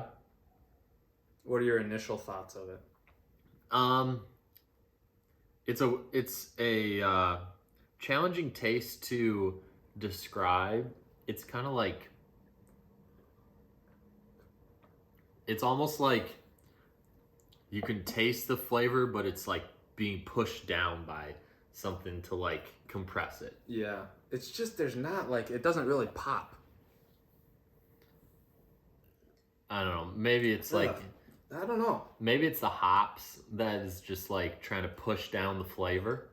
What are your initial thoughts of it? It's a challenging taste to describe. It's kind of like, it's almost like you can taste the flavor, but it's like being pushed down by something to like compress it. Yeah, it's just there's not like, it doesn't really pop. I don't know. Maybe it's like, I don't know. Maybe it's the hops that is just like trying to push down the flavor,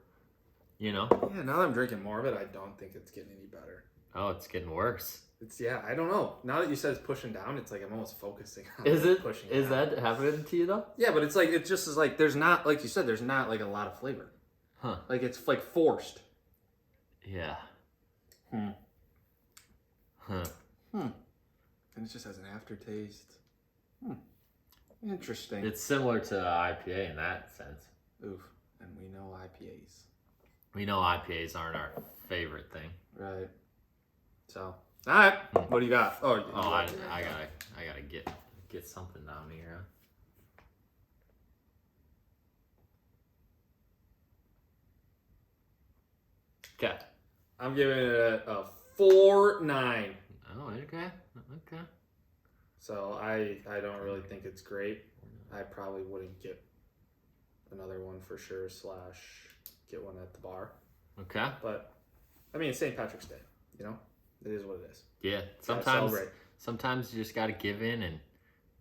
you know? Yeah, now that I'm drinking more of it, I don't think it's getting any better. Oh, it's getting worse. I don't know. Now that you said it's pushing down, it's like I'm almost focusing on pushing Is down. that happening to you though? Yeah, but it's like it just is like there's not, like you said, there's not like a lot of flavor. Huh. Like it's like forced. Yeah. Huh. Hmm. And it just has an aftertaste. Interesting. It's similar to IPA in that sense. Oof. And we know IPAs. We know IPAs aren't our favorite thing. Right. So, all right. What do you got? Oh, I gotta get something down here. Okay. I'm giving it a 4.9. Oh, okay. So I don't really think it's great. I probably wouldn't get another one for sure. / get one at the bar. Okay. But I mean, it's St. Patrick's Day. You know, it is what it is. Yeah. Celebrate. Sometimes you just gotta give in and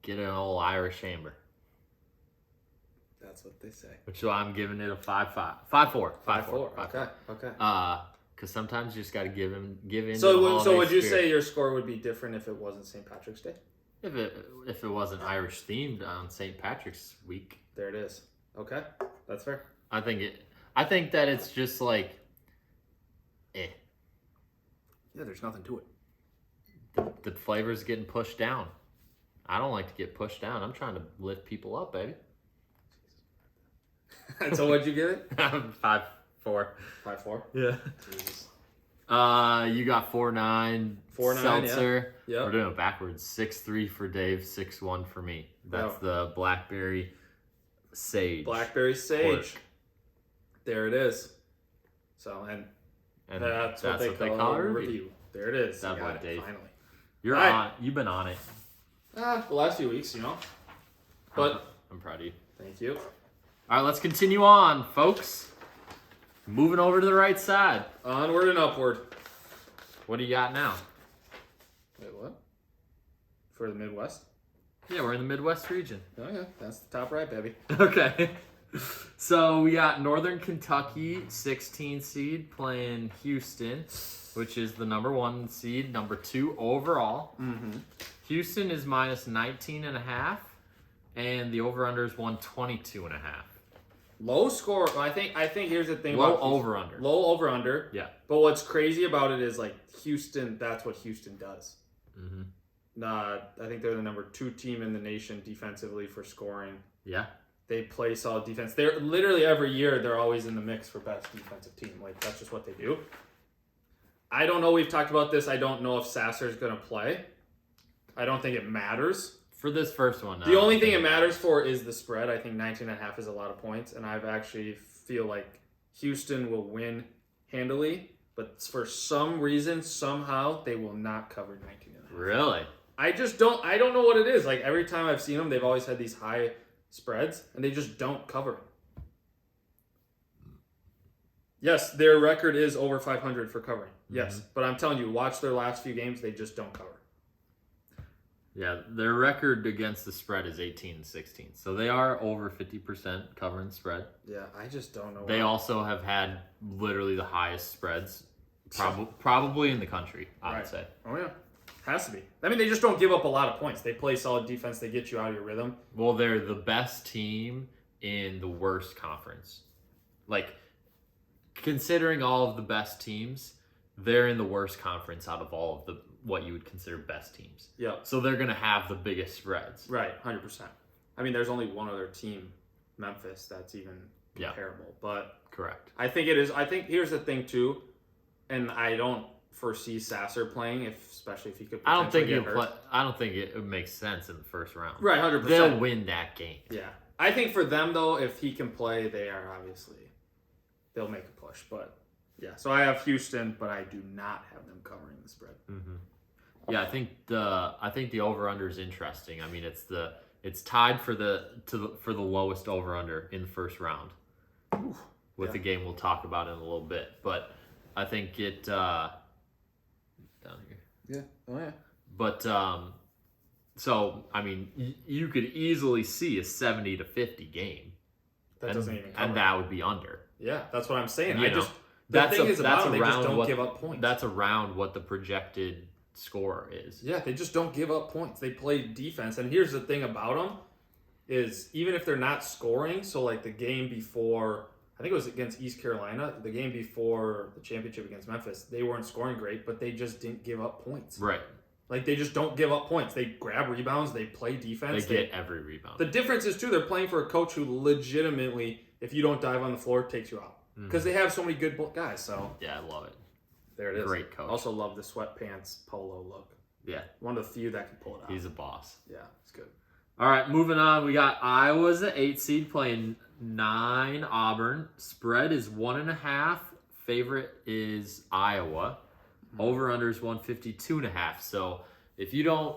get an old Irish amber. That's what they say. Which is why I'm giving it a 5.5. 5.4. 5.4. Okay. Because sometimes you just gotta give in. So would you say your score would be different if it wasn't St. Patrick's Day? If it wasn't Irish themed on St. Patrick's week? There it is. Okay, that's fair. I think that it's just like, Yeah, there's nothing to it. the flavor's getting pushed down. I don't like to get pushed down. I'm trying to lift people up, baby. So what'd you give it? 5.4. 5.4. Yeah. Jesus. You got 4.9. 4.9. Seltzer. Yeah. We're doing it backwards. 6.3 for Dave. 6.1 for me. That's the Blackberry Sage. Blackberry Sage. Quirk. There it is. So and that's what they call a review. There it is. That one, Dave. Finally. You've been on it. The last few weeks, you know. But I'm proud of you. thank you. All right, let's continue on, folks. Moving over to the right side. Onward and upward. What do you got now? Wait, what? For the Midwest? Yeah, we're in the Midwest region. Oh yeah, that's the top right, baby. Okay. So we got Northern Kentucky, 16 seed, playing Houston, which is the number 1 seed, number 2 overall. Mm-hmm. Houston is minus 19.5, and the over-under is 122.5. Low score. I think here's the thing. Low about over-under. Low over-under. Yeah. But what's crazy about it is like Houston. That's what Houston does. Mm-hmm. I think they're the number 2 team in the nation defensively for scoring. Yeah. They play solid defense. They're literally every year they're always in the mix for best defensive team. Like that's just what they do. I don't know. We've talked about this. I don't know if Sasser's going to play. I don't think it matters. For this first one, The only thing it matters for is the spread. I think 19.5 is a lot of points, and I've actually feel like Houston will win handily, but for some reason, somehow, they will not cover 19.5. Really? I don't know what it is. Like, every time I've seen them, they've always had these high spreads, and they just don't cover. Yes, their record is over 500 for covering. Yes, but I'm telling you, watch their last few games, they just don't cover. Yeah, their record against the spread is 18-16. So they are over 50% covering spread. Yeah, I just don't know. They also have had literally the highest spreads probably in the country, I would say. Oh, yeah. Has to be. I mean, they just don't give up a lot of points. They play solid defense. They get you out of your rhythm. Well, they're the best team in the worst conference. Like, considering all of the best teams, they're in the worst conference out of all of the what you would consider best teams. Yeah. So they're going to have the biggest spreads. Right, 100%. I mean, there's only one other team, Memphis, that's even comparable. But correct. I think it is. I think here's the thing too, and I don't foresee Sasser playing, especially if he could. I don't think he'll play. I don't think it makes sense in the first round. Right, 100%. They'll win that game. Yeah, I think for them though, if he can play, they'll make a push. But yeah, so I have Houston, but I do not have them covering the spread. Mm-hmm. Yeah, I think the over under is interesting. I mean, it's tied for the lowest over under in the first round. With the game we'll talk about in a little bit, but I think it down here. Yeah. Oh yeah. But so I mean, you could easily see a 70-50 game. That doesn't even cover. And that would be under. Yeah, that's what I'm saying. They just don't give up points. That's around what the projected score is. Yeah, they just don't give up points. They play defense. And here's the thing about them is even if they're not scoring, so like the game before, I think it was against East Carolina, the game before the championship against Memphis, they weren't scoring great, but they just didn't give up points. Right. Like, they just don't give up points. They grab rebounds. They play defense. They get every rebound. The difference is, too, they're playing for a coach who legitimately, if you don't dive on the floor, takes you out. Because they have so many good guys. So yeah, I love it. There it is. Great coach. Also love the sweatpants polo look. Yeah. One of the few that can pull it out. He's a boss. Yeah, it's good. All right, moving on. We got Iowa's the 8 seed playing 9 Auburn. Spread is 1.5. Favorite is Iowa. Over/under is 152.5. So if you don't,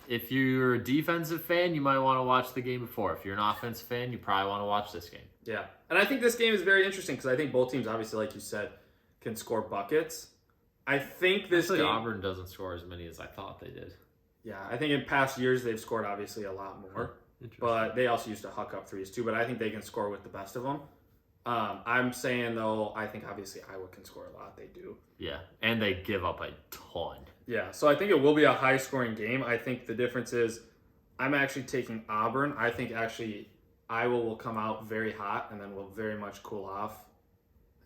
if you're a defensive fan, you might want to watch the game before. If you're an offensive fan, you probably want to watch this game. Yeah, and I think this game is very interesting because I think both teams, obviously, like you said, can score buckets. I think this game, Auburn doesn't score as many as I thought they did. Yeah, I think in past years they've scored obviously a lot more, but they also used to huck up threes too. But I think they can score with the best of them. I'm saying though, I think obviously Iowa can score a lot. They do. Yeah, and they give up a ton. Yeah, so I think it will be a high-scoring game. I think the difference is I'm actually taking Auburn. I think actually Iowa will come out very hot and then will very much cool off,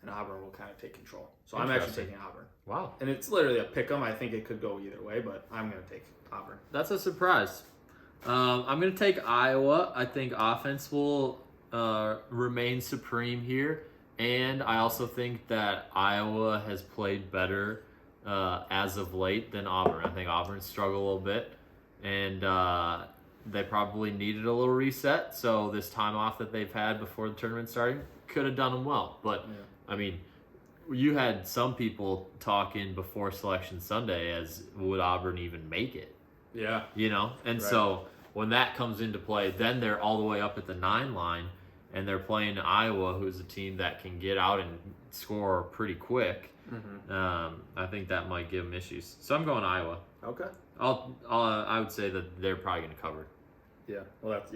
and Auburn will kind of take control. So I'm actually taking Auburn. Wow. And it's literally a pick 'em. I think it could go either way, but I'm going to take Auburn. That's a surprise. I'm going to take Iowa. I think offense will remain supreme here. And I also think that Iowa has played better as of late than Auburn. I think Auburn struggled a little bit, and they probably needed a little reset. So this time off that they've had before the tournament started could have done them well. But, I mean, you had some people talking before Selection Sunday as would Auburn even make it? Yeah. You know? And so when that comes into play, then they're all the way up at the 9 line, and they're playing Iowa, who's a team that can get out and score pretty quick. I think that might give them issues. So I'm going Iowa. Okay. I would say that they're probably going to cover. Yeah. Well, that's,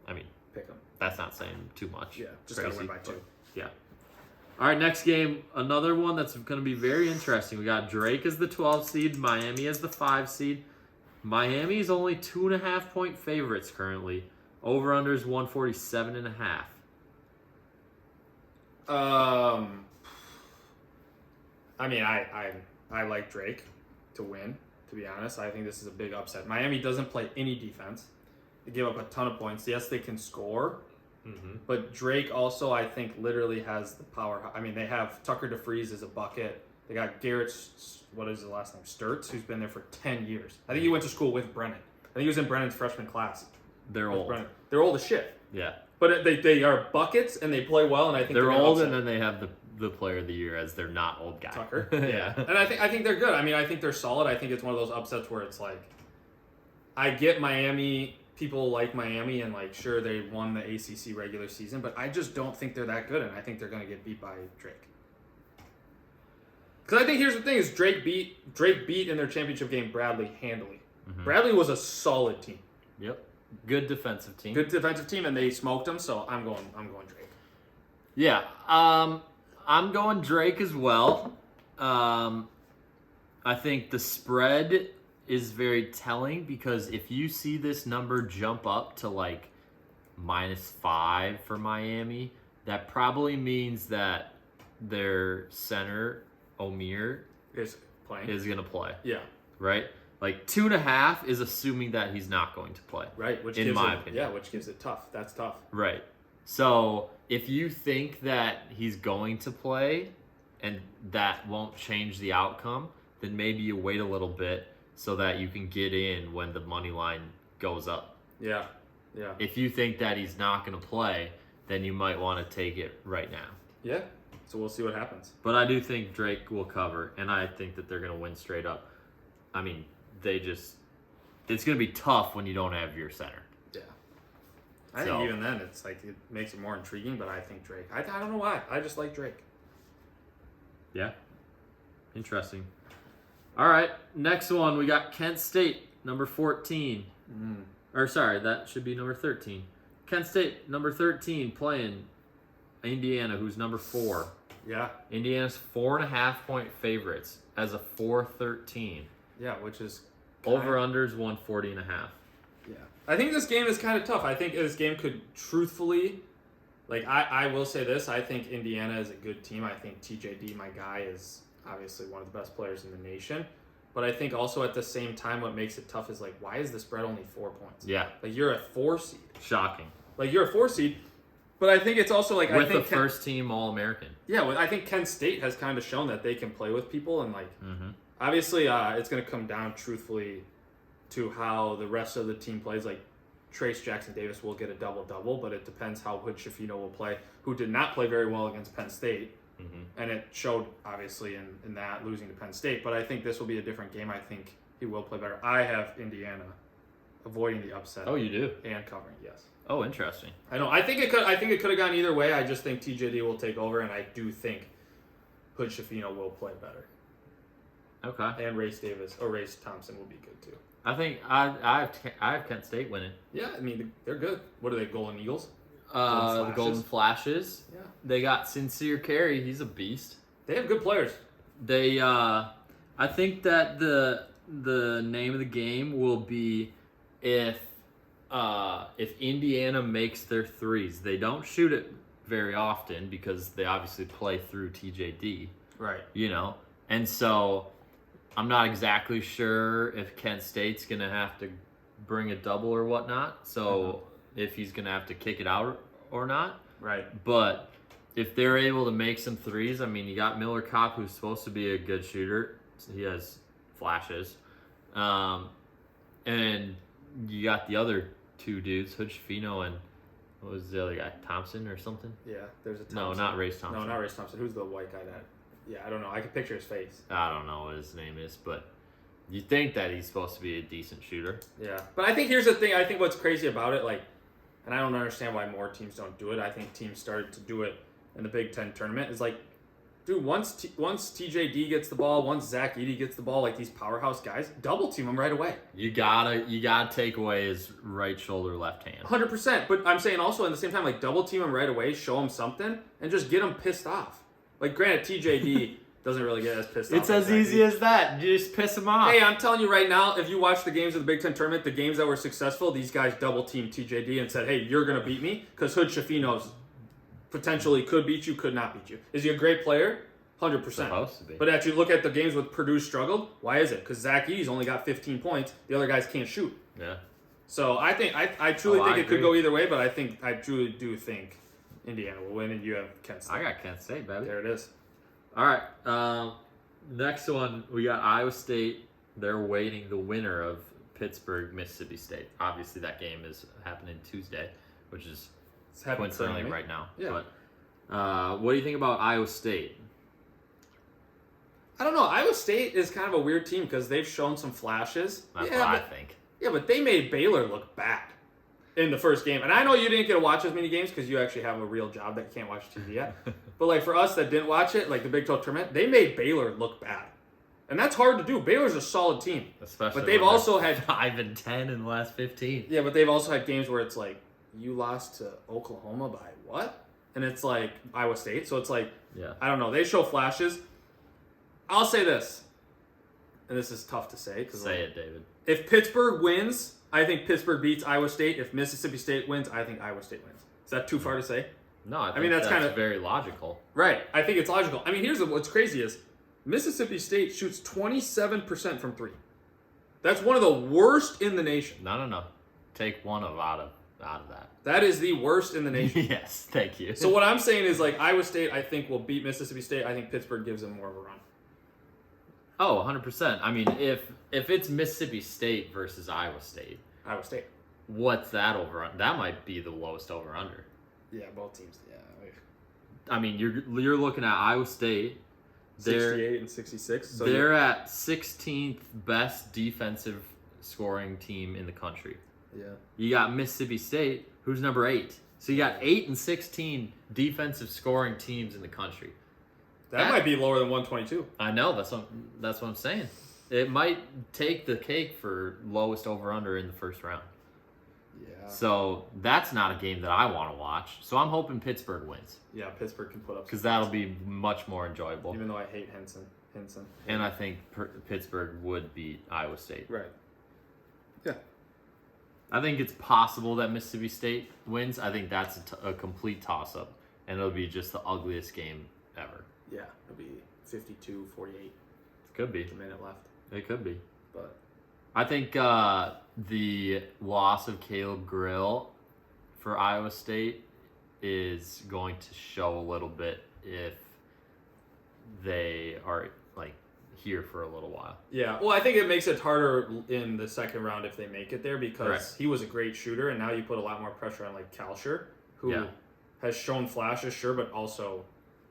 I mean, pick them. That's not saying too much. Yeah. Just got to win by 2. Yeah. All right, next game, another one that's going to be very interesting. We got Drake as the 12 seed, Miami as the 5 seed. Miami is only 2.5 point favorites currently. Over/under is 147.5. I mean, I like Drake to win, to be honest. I think this is a big upset. Miami doesn't play any defense. They give up a ton of points. Yes, they can score, but Drake also, I think, literally has the power. I mean, they have Tucker DeFreeze as a bucket. They got Garrett, what is his last name, Sturtz, who's been there for 10 years. I think he went to school with Brennan. I think he was in Brennan's freshman class. They're old. Brennan. They're old as shit. Yeah. But they are buckets, and they play well, and I think they're old, and then they have the player of the year as their not old guy. Tucker. Yeah. And I think they're good. I mean, I think they're solid. I think it's one of those upsets where it's like, I get Miami, people like Miami, and like, sure, they won the ACC regular season, but I just don't think they're that good, and I think they're going to get beat by Drake. Because I think here's the thing: is Drake beat in their championship game Bradley handily. Bradley was a solid team. Yep. Good defensive team. Good defensive team, and they smoked them. So I'm going Drake. Yeah. I'm going Drake as well. I think the spread is very telling because if you see this number jump up to like -5 for Miami, that probably means that their center Omir Is playing. is going to play. Yeah. Right? Like 2.5 is assuming that he's not going to play. Right. Which in gives my it, opinion. Yeah, which gives it tough. That's tough. Right. So if you think that he's going to play and that won't change the outcome, then maybe you wait a little bit so that you can get in when the money line goes up. Yeah. Yeah. If you think that he's not going to play, then you might want to take it right now. Yeah. So we'll see what happens. But I do think Drake will cover, and I think that they're going to win straight up. I mean, it's going to be tough when you don't have your center. Yeah. I think even then, it's like, it makes it more intriguing, but I think Drake. I don't know why. I just like Drake. Yeah. Interesting. All right. Next one, we got Kent State, number 14. Or sorry, that should be number 13. Kent State, number 13, playing Indiana, who's number 4. Yeah. Indiana's 4.5 point favorites as a 4-13. Yeah, which is Over-under's 140.5. Yeah. I think this game is kind of tough. I think this game could truthfully, I will say this. I think Indiana is a good team. I think TJD, my guy, is obviously one of the best players in the nation. But I think also at the same time, what makes it tough is, why is the spread only 4 points? Yeah. You're a 4 seed. Shocking. You're a 4 seed. But I think it's also with the first team All-American. Yeah, well, I think Kent State has kind of shown that they can play with people. And, obviously, it's going to come down, truthfully, to how the rest of the team plays. Trace Jackson Davis will get a double-double, but it depends how Hood Schifino will play, who did not play very well against Penn State. And it showed, obviously, in that, losing to Penn State. But I think this will be a different game. I think he will play better. I have Indiana avoiding the upset. Oh, you do? And covering, yes. Oh, interesting. I know. I think it could have gone either way. I just think TJD will take over, and I do think Hood Schifino will play better. Okay. And Race Thompson will be good too. I think I have Kent State winning. Yeah, I mean they're good. What are they? Golden Eagles? The Golden Flashes. Yeah. They got Sincere Carey. He's a beast. They have good players. They I think that the name of the game will be if Indiana makes their threes. They don't shoot it very often because they obviously play through TJD. Right. And so I'm not exactly sure if Kent State's going to have to bring a double or whatnot. So if he's going to have to kick it out or not. Right. But if they're able to make some threes, I mean, you got Miller Kopp, who's supposed to be a good shooter. So he has flashes. And you got the other two dudes, Hood Schifino and what was the other guy? Thompson or something? Yeah, there's a Thompson. No, not Race Thompson. No, not Race Thompson. Who's the white guy that? Yeah, I don't know. I can picture his face. I don't know what his name is, but you think that he's supposed to be a decent shooter. Yeah, but I think here's the thing. I think what's crazy about it, and I don't understand why more teams don't do it. I think teams started to do it in the Big Ten tournament. Is dude, once TJD gets the ball, once Zach Edey gets the ball, these powerhouse guys, double team them right away. You gotta take away his right shoulder, left hand. 100%. But I'm saying also at the same time, double team him right away, show him something, and just get him pissed off. Granted, TJD doesn't really get as pissed off. It's as easy as that. You just piss him off. Hey, I'm telling you right now, if you watch the games of the Big Ten tournament, the games that were successful, these guys double teamed TJD and said, hey, you're going to beat me, because Hood Schifino's potentially could beat you, could not beat you. Is he a great player? 100%. Supposed to be. But as you look at the games with Purdue struggled, why is it? Because Zach Edey's only got 15 points. The other guys can't shoot. Yeah. So I think I truly think it could go either way, but I truly do think Indiana will win, and you have Kent State. I got Kent State, baby. There it is. All right. Next one, we got Iowa State. They're waiting the winner of Pittsburgh, Mississippi State. Obviously, that game is happening Tuesday, which is coincidentally right now. Yeah. But what do you think about Iowa State? I don't know. Iowa State is kind of a weird team because they've shown some flashes. That's what I think. Yeah, but they made Baylor look bad in the first game. And I know you didn't get to watch as many games because you actually have a real job that you can't watch TV yet. But for us that didn't watch it, the Big 12 tournament, they made Baylor look bad. And that's hard to do. Baylor's a solid team. Especially but they've also had 5-10 in the last 15. Yeah, but they've also had games where it's you lost to Oklahoma by what? And it's Iowa State. So it's yeah. I don't know. They show flashes. I'll say this. And this is tough to say. Say it, David. If Pittsburgh wins, I think Pittsburgh beats Iowa State. If Mississippi State wins, I think Iowa State wins. Is that too far to say? No, I mean that's kind of very logical. Right. I think it's logical. I mean, here's what's crazy is Mississippi State shoots 27% from three. That's one of the worst in the nation. No. Take one out of that. That is the worst in the nation. Yes, thank you. So what I'm saying is Iowa State, I think, will beat Mississippi State. I think Pittsburgh gives them more of a run. Oh, 100%. I mean, if it's Mississippi State versus Iowa State. Iowa State. What's that over? That might be the lowest over under. Yeah, both teams. Yeah. I mean, you're looking at Iowa State. 68 and 66. So they're at 16th best defensive scoring team in the country. Yeah. You got Mississippi State, who's number 8. So you got 8 and 16 defensive scoring teams in the country. That might be lower than 122. I know. That's what I'm saying. It might take the cake for lowest over-under in the first round. Yeah. So that's not a game that I want to watch. So I'm hoping Pittsburgh wins. Yeah, Pittsburgh can put up. Because that'll be much more enjoyable. Even though I hate Henson. Hinson. And I think Pittsburgh would beat Iowa State. Right. Yeah. I think it's possible that Mississippi State wins. I think that's a complete toss-up, and it'll be just the ugliest game ever. Yeah, it'll be 52-48. It could be. A minute left. It could be. But I think the loss of Caleb Grill for Iowa State is going to show a little bit if they are like here for a little while. Yeah, well, I think it makes it harder in the second round if they make it there because Correct. he was a great shooter, and now you put a lot more pressure on like Kalsher, who has shown flashes, sure, but also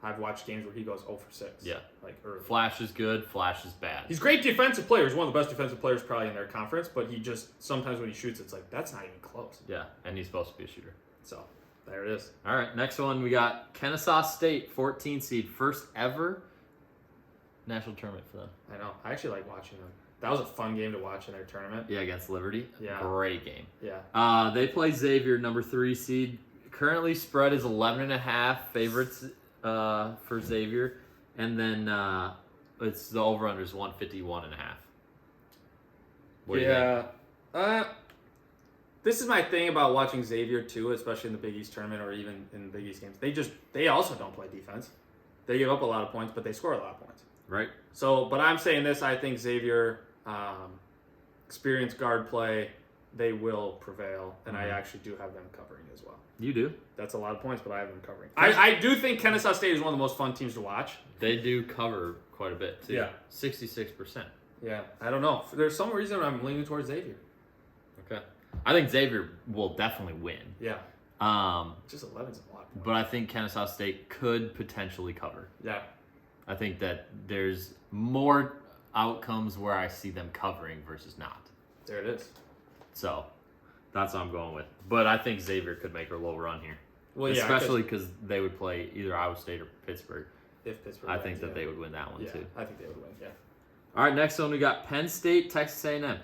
I've watched games where he goes 0 for 6. Yeah, like early. Flash is good, Flash is bad. He's a great defensive player. He's one of the best defensive players probably in their conference, but he just sometimes when he shoots, it's like that's not even close. Yeah, and he's supposed to be a shooter. So there it is. All right, next one we got Kennesaw State, 14 seed, first ever national tournament for them. I know. I actually like watching them. That was a fun game to watch in their tournament. Yeah, against Liberty. Yeah. Great game. Yeah. They play Xavier, number 3 seed. Currently spread is 11.5 favorites for Xavier. And then it's the over-under is 151.5. What do you think? This is my thing about watching Xavier too, especially in the Big East tournament or even in the Big East games. They also don't play defense. They give up a lot of points, but they score a lot of points. Right. So, but I'm saying this, I think Xavier, experienced guard play, they will prevail, and I actually do have them covering as well. You do? That's a lot of points, but I have them covering. I do think Kennesaw State is one of the most fun teams to watch. They do cover quite a bit, too. Yeah. 66%. Yeah, I don't know. There's some reason I'm leaning towards Xavier. Okay. I think Xavier will definitely win. Yeah. Just 11's a lot. But I think Kennesaw State could potentially cover. Yeah. I think that there's more outcomes where I see them covering versus not. There it is. So that's what I'm going with. But I think Xavier could make a little run here. Well, yeah, especially because they would play either Iowa State or Pittsburgh. If Pittsburgh I think that they would win that one too. I think they would win, yeah. All right, next one we got Penn State, Texas A&M.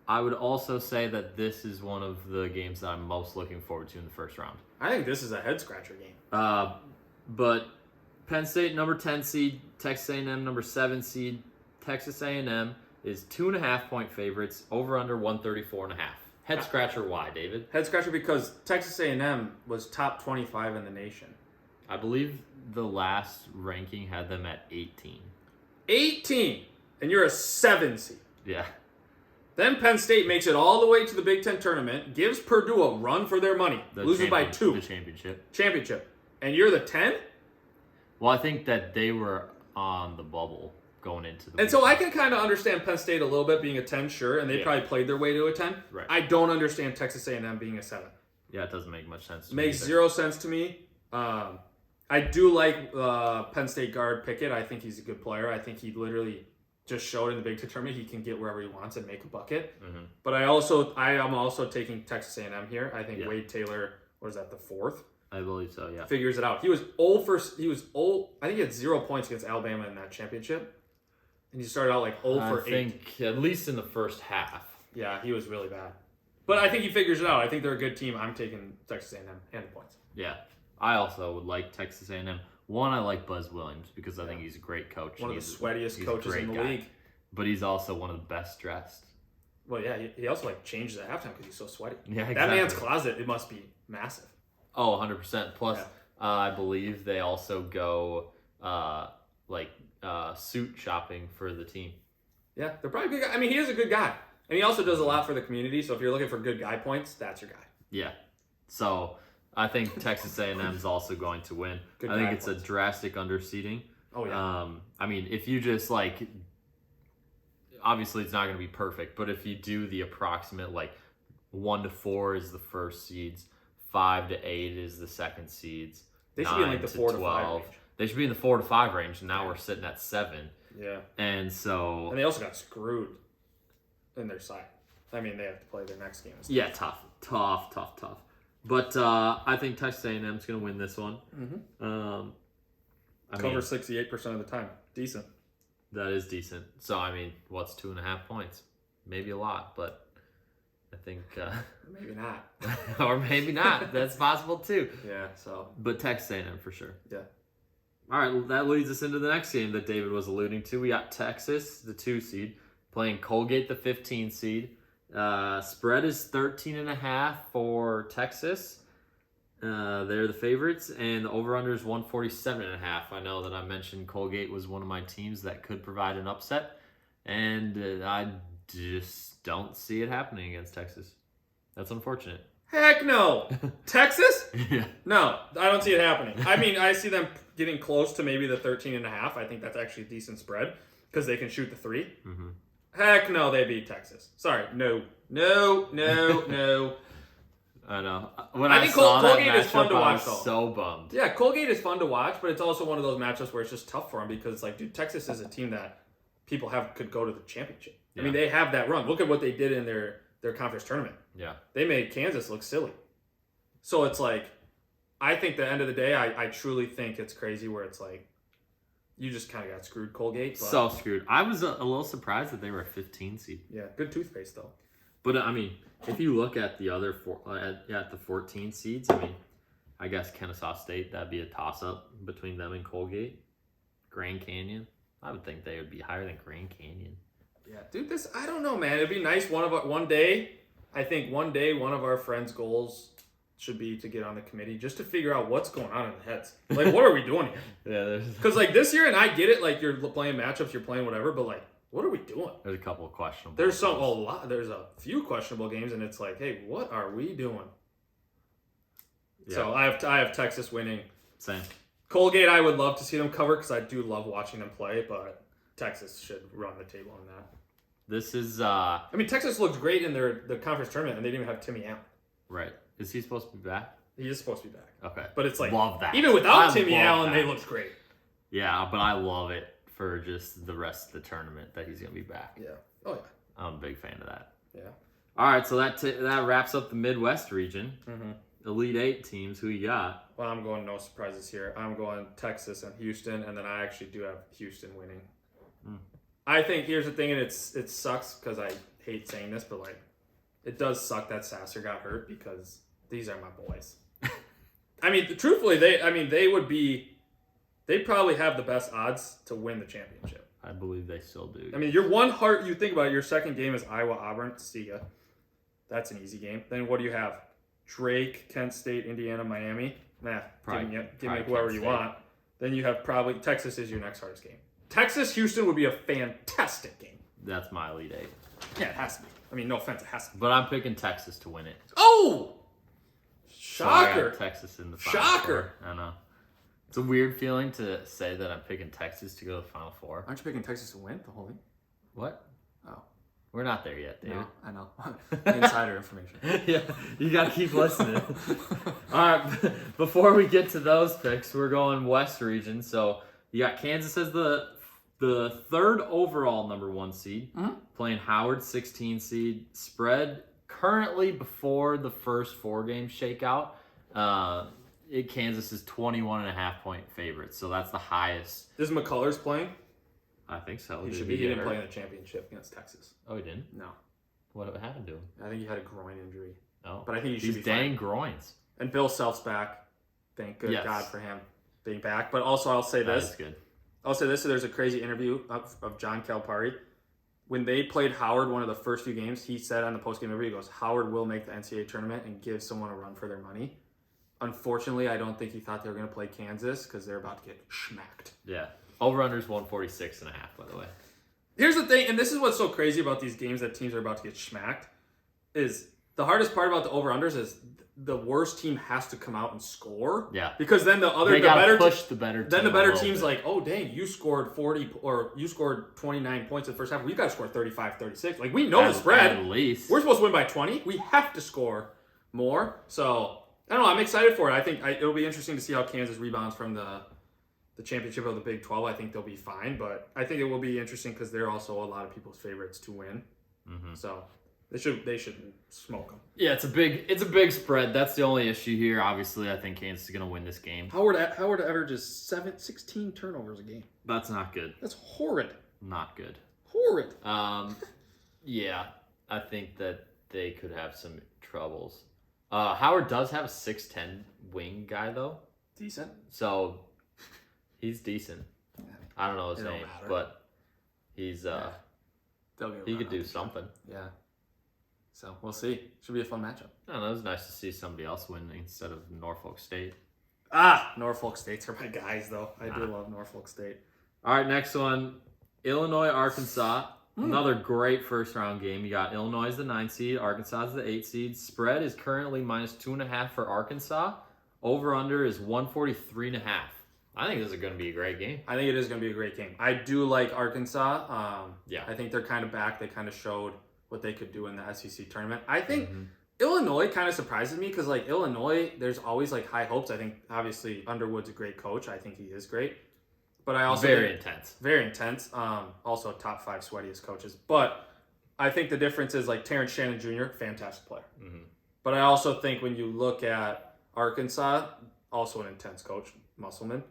I would also say that this is one of the games that I'm most looking forward to in the first round. I think this is a head-scratcher game. But Penn State, number 10 seed, Texas A&M, number 7 seed. Texas A&M is 2.5-point favorites, over under 134.5. Head scratcher, why, David? Head scratcher because Texas A&M was top 25 in the nation. I believe the last ranking had them at 18. 18! And you're a 7 seed. Yeah. Then Penn State makes it all the way to the Big Ten tournament, gives Purdue a run for their money, loses by 2. The championship. And you're the 10? Well, I think that they were on the bubble going into the. And so I can kind of understand Penn State a little bit being a 10, sure, and they probably played their way to a 10. Right. I don't understand Texas A&M being a 7. Yeah, it doesn't make much sense to Makes me. zero sense to me. I do like Penn State guard Pickett. I think he's a good player. I think he literally just showed in the Big Ten tournament he can get wherever he wants and make a bucket. Mm-hmm. But I am also taking Texas A&M here. I think Wade Taylor, what is that, the 4th? I believe so, yeah. Figures it out. He was old. I think he had 0 points against Alabama in that championship. And he started out like 0 for 8. I think at least in the first half. Yeah, he was really bad. But I think he figures it out. I think they're a good team. I'm taking Texas A&M and the points. Yeah. I also would like Texas A&M. One, I like Buzz Williams because I think he's a great coach. One of the sweatiest coaches in the league. But he's also one of the best dressed. Well, yeah, he also changes at halftime because he's so sweaty. Yeah, exactly. That man's closet, it must be massive. Oh, 100%. Plus, I believe they also go suit shopping for the team. Yeah, they're probably good guys. I mean, he is a good guy. And he also does a lot for the community. So if you're looking for good guy points, that's your guy. Yeah. So I think Texas A&M is also going to win. I think it's a drastic underseeding. Oh, yeah. I mean, if you just obviously it's not going to be perfect, but if you do the approximate 1 to 4 is the first seeds, 5 to 8 is the second seeds. They should be in the 4 to 5 range. They should be in the 4 to 5 range, and now we're sitting at 7. Yeah. And they also got screwed in their side. I mean, they have to play their next game. Yeah, tough. But I think Texas A&M is going to win this one. Mm-hmm. Cover 68% of the time. Decent. That is decent. So, I mean, what's 2.5 points? Maybe a lot, but I think... maybe not. Or maybe not. That's possible, too. Yeah, so... But Texas A&M for sure. Yeah. All right, well, that leads us into the next game that David was alluding to. We got Texas, the 2 seed, playing Colgate, the 15 seed. Spread is 13.5 for Texas. They're the favorites, and the over-under is 147.5. I know that I mentioned Colgate was one of my teams that could provide an upset, and I just don't see it happening against Texas. That's unfortunate. Heck no. Texas? Yeah. No, I don't see it happening. I mean, I see them getting close to maybe the 13.5. I think that's actually a decent spread because they can shoot the 3. Mm-hmm. Heck no, they beat Texas. Sorry, no. I know. When I I think saw Colgate that is fun to matchup, I watch, was though. so bummed. Yeah, Colgate is fun to watch, but it's also one of those matchups where it's just tough for them because it's like, dude, Texas is a team that people could go to the championship. Yeah. I mean, they have that run. Look at what they did in their conference tournament. Yeah. They made Kansas look silly. So it's like, I think the end of the day, I truly think it's crazy where it's like, you just kind of got screwed, Colgate. But, So screwed. I was a little surprised that they were a 15 seed. yeah, good toothpaste, though. But, I mean, if you look at the other at the 14 seeds, I mean, I guess Kennesaw State, that'd be a toss-up between them and Colgate. Grand Canyon, I would think they would be higher than Grand Canyon. Yeah, dude, I don't know, man. It'd be nice one day, I think one day one of our friends' goals should be to get on the committee just to figure out what's going on in the heads. Like, what are we doing here? Yeah, Because, like, this year, and I get it, like, you're playing matchups, you're playing whatever, but, like, what are we doing? there's a couple of questionable. There's a few questionable games, and it's like, hey, what are we doing? Yeah. So I have Texas winning. Same. Colgate, I would love to see them cover because I do love watching them play, but Texas should run the table on that. This is I mean, Texas looked great in the conference tournament, and they didn't even have Timmy Allen. right. Is he supposed to be back? He is supposed to be back. Okay. But it's like, love that. even without I Timmy love Allen, that. they looked great. Yeah, but I love it for just the rest of the tournament that he's gonna be back. Yeah. Oh, yeah. I'm a big fan of that. Yeah. All right, so that wraps up the Midwest region. Mm-hmm. Elite 8 teams. Who you got? Well, I'm going no surprises here. I'm going Texas and Houston, and then I actually do have Houston winning. I think here's the thing, and it sucks because I hate saying this, but like, it does suck that Sasser got hurt because these are my boys. I mean, truthfully, they'd probably have the best odds to win the championship. I believe they still do. I mean, you think about it, your second game is Iowa Auburn. See ya. That's an easy game. Then what do you have? Drake, Kent State, Indiana, Miami. Nah, give me whoever you want. Then you have probably Texas is your next hardest game. Texas Houston would be a fantastic game. That's my Elite 8. Yeah, it has to be. I mean, no offense, it has to be. But I'm picking Texas to win it. Oh! So I got Shocker. Texas in the Final Shocker. Four. I know. It's a weird feeling to say that I'm picking Texas to go to the Final Four. Aren't you picking Texas to win the whole thing? What? Oh. We're not there yet, David. No, I know. Insider information. Yeah, you got to keep listening. All right, before we get to those picks, we're going West region. So you got Kansas as the third overall number 1 seed, playing Howard 16 seed. Spread currently before the first 4 game shakeout. Kansas is 21.5 point favorite, so that's the highest. This is McCullers playing? I think so. He didn't play in the championship against Texas. Oh, he didn't? No. What happened to him? I think he had a groin injury. Oh. But I think he should be dang fine. groins. And Bill Self's back. Thank good Yes. God for him being back. But also, I'll say That this. is good. I'll say this. So there's a crazy interview of John Calipari. When they played Howard one of the first few games, he said on the postgame interview, he goes, Howard will make the NCAA tournament and give someone a run for their money. Unfortunately, I don't think he thought they were going to play Kansas because they're about to get schmacked. Yeah. Over-under's 146.5, by the way. Here's the thing, and this is what's so crazy about these games that teams are about to get schmacked, is the hardest part about the over-unders is the worst team has to come out and score. Yeah. Because then the better team. Then the better team's like, oh, dang, you scored 40 or you scored 29 points in the first half. We got to score 35, 36. Like, we know the spread. At least. We're supposed to win by 20. We have to score more. So, I don't know. I'm excited for it. I think it'll be interesting to see how Kansas rebounds from the championship of the Big 12. I think they'll be fine. But I think it will be interesting because they're also a lot of people's favorites to win. Mm-hmm. So, they should smoke them. Yeah, it's a big spread. That's the only issue here. Obviously, I think Kansas is going to win this game. Howard averages 16 turnovers a game. That's not good. That's horrid. Not good. Horrid. Yeah, I think that they could have some troubles. Howard does have a 6'10" wing guy, though. Decent. So He's decent. I don't know his name, but he's he could do something. Yeah. So we'll see. Should be a fun matchup. I don't know, it was nice to see somebody else win instead of Norfolk State. Norfolk State's are my guys, though. I do love Norfolk State. All right, next one. Illinois, Arkansas. Another great first round game. You got Illinois as the 9 seed, Arkansas as the 8 seed. Spread is currently -2.5 for Arkansas. Over under is 143.5. I think this is going to be a great game. I think it is going to be a great game. I do like Arkansas. Yeah. I think they're kind of back. They kind of showed what they could do in the SEC tournament. I think Illinois kind of surprises me because, like, Illinois, there's always, like, high hopes. I think, obviously, Underwood's a great coach. I think he is great. But I also Very intense. Very intense. Also top 5 sweatiest coaches. But I think the difference is, like, Terrence Shannon Jr., fantastic player. But I also think when you look at Arkansas, also an intense coach, Musselman,